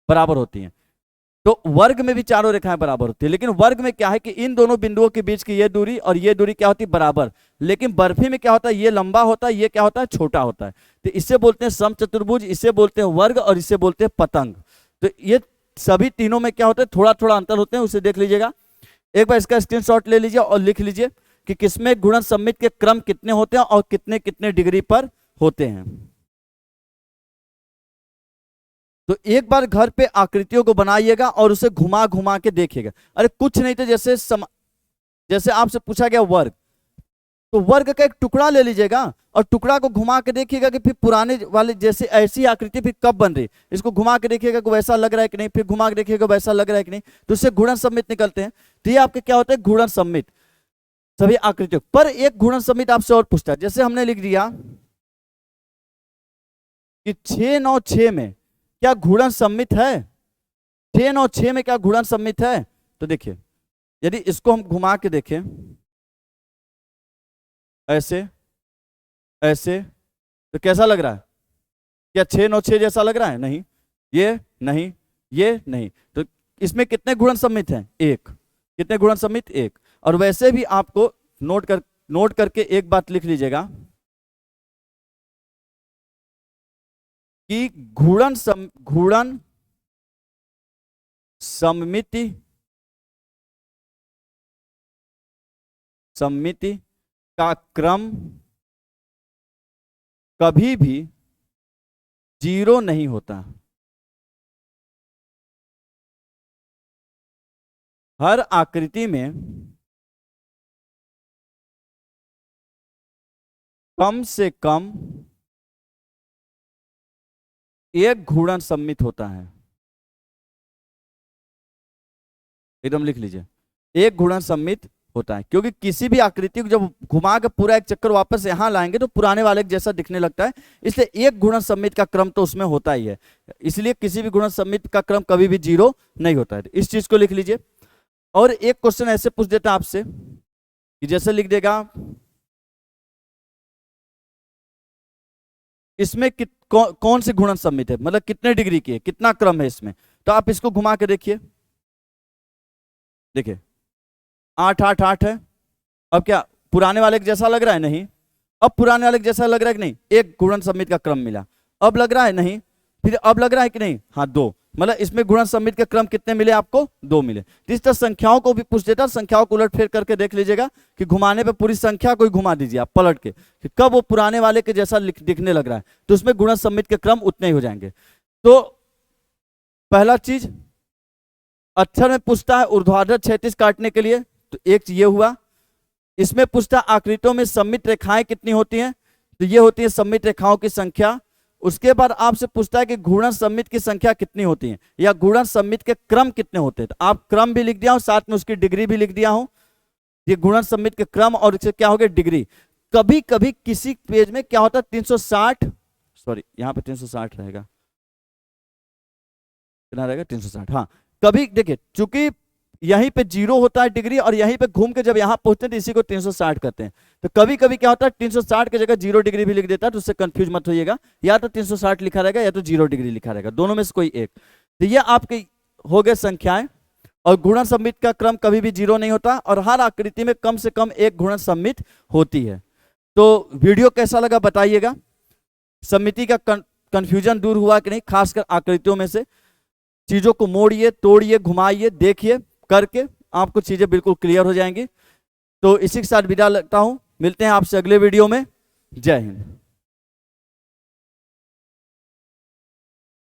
बराबर होती हैं। तो वर्ग में भी चारों रेखाएं बराबर होती है, लेकिन वर्ग में क्या है कि इन दोनों बिंदुओं के बीच की ये दूरी और ये दूरी क्या होती है? बराबर। लेकिन बर्फी में क्या होता है? ये लंबा होता है, ये क्या होता है? छोटा होता है। तो इसे बोलते हैं समचतुर्भुज, इसे बोलते हैं वर्ग, और इसे बोलते हैं पतंग। तो ये सभी तीनों में क्या होता है? थोड़ा थोड़ा अंतर होते हैं, उसे देख लीजिएगा। एक बार इसका स्क्रीनशॉट ले लीजिए और लिख लीजिए कि किसमें गुणन सम्मित के क्रम कितने होते हैं और कितने कितने डिग्री पर होते हैं। तो एक बार घर पे आकृतियों को बनाइएगा और उसे घुमा घुमा के देखिएगा। अरे कुछ नहीं तो जैसे आपसे पूछा गया वर्ग, तो वर्ग का एक टुकड़ा ले लीजिएगा और टुकड़ा को घुमा के देखिएगा कि फिर पुराने वाले जैसे ऐसी आकृति फिर कब बन रही। इसको घुमा के देखिएगा कि वैसा लग रहा है कि नहीं, फिर घुमा के देखिएगा वैसा लग रहा है कि नहीं, तो उससे गुणन सम्मित निकलते हैं। तो ये आपके क्या होता है? गुणन सम्मित सभी आकृतियों पर। एक गुणन सम्मित आपसे और पूछता है, जैसे हमने लिख दिया कि 696 में क्या घूर्णन सम्मित है? 696 में क्या घूर्णन सम्मित है? तो देखिए यदि इसको हम घुमा के देखें ऐसे ऐसे, तो कैसा लग रहा है? क्या 696 जैसा लग रहा है? नहीं, ये नहीं, ये नहीं। तो इसमें कितने गुणन सम्मित हैं? एक। कितने गुणन सम्मित? एक। और वैसे भी आपको नोट करके एक बात लिख लीजिएगा कि घूर्णन सममिति का क्रम कभी भी 0 नहीं होता। हर आकृति में कम से कम एक घूर्णन सममित होता है, एकदम लिख लीजिए, एक घूर्णन सममित होता है, क्योंकि किसी भी आकृति को जब घुमा के पूरा एक चक्कर वापस यहां लाएंगे तो पुराने वाले जैसा दिखने लगता है, इसलिए एक घूर्णन सममित का क्रम तो उसमें होता ही है, इसलिए किसी भी घूर्णन सममित का क्रम कभी भी 0 नहीं होता है। इस चीज को लिख लीजिए। और एक क्वेश्चन ऐसे पूछ देता है आपसे कि जैसे लिख देगा इसमें कौन सी घूर्णन सममित है, मतलब कितने डिग्री की है, कितना क्रम है इसमें, तो आप इसको घुमा के देखिए, देखिए 8 8 8 है। अब क्या पुराने वाले के जैसा लग रहा है? नहीं। अब पुराने वाले के जैसा लग रहा है कि नहीं? एक घूर्णन सममित का क्रम मिला। अब लग रहा है? नहीं। फिर अब लग रहा है कि नहीं? हाँ 2, मतलब इसमें घूर्णन सममित के क्रम कितने मिले आपको? 2 मिले। तो इस तरह संख्याओं को भी पूछ देता, संख्याओं को उलट फेर करके देख लीजिएगा कि घुमाने पे पूरी संख्या को ही घुमा दीजिए आप पलट के, कि कब वो पुराने वाले के जैसा दिखने लग रहा है, तो उसमें घूर्णन सममित के क्रम उतने ही हो जाएंगे। तो पहला चीज अक्षर में पूछता है ऊर्ध्वाधर क्षैतिज काटने के लिए, तो एक ये हुआ। इसमें पूछता है आकृतियों में सममित रेखाएं कितनी होती हैं, तो ये होती है सममित रेखाओं की संख्या। उसके बाद आपसे पूछता है कि घूर्णन सममित की संख्या कितनी होती है, या घूर्णन सममित के क्रम कितने होते हैं, तो आप क्रम भी लिख दिया हूं, साथ में उसकी डिग्री भी लिख दिया हूं। ये घूर्णन सममित के क्रम और इससे क्या हो गया? डिग्री। कभी कभी किसी पेज में क्या होता है 360, सॉरी यहां पे 360 रहेगा, कितना रहेगा? 360। हाँ कभी देखिए, चूंकि यहीं पे 0 होता है डिग्री, और यहीं पे घूम के जब यहां पहुंचते हैं तो इसी को 360 करते हैं। तो कभी कभी क्या होता है 360 की जगह 0 डिग्री भी लिख देता है, तो उससे कंफ्यूज मत होइएगा, या तो 360 लिखा रहेगा या तो 0 डिग्री लिखा रहेगा, दोनों में से कोई एक। तो ये आपके हो गए संख्याएं। और घूर्णन सममित का क्रम कभी भी 0 नहीं होता, और हर आकृति में कम से कम एक घूर्णन सममित होती है। तो वीडियो कैसा लगा बताइएगा, सममिति का कंफ्यूजन दूर हुआ कि नहीं, खासकर आकृतियों में से। चीजों को मोड़िए, तोड़िए, घुमाइए, देखिए, करके आपको चीजें बिल्कुल क्लियर हो जाएंगी। तो इसी के साथ विदा लगता हूं, मिलते हैं आपसे अगले वीडियो में। जय हिंद।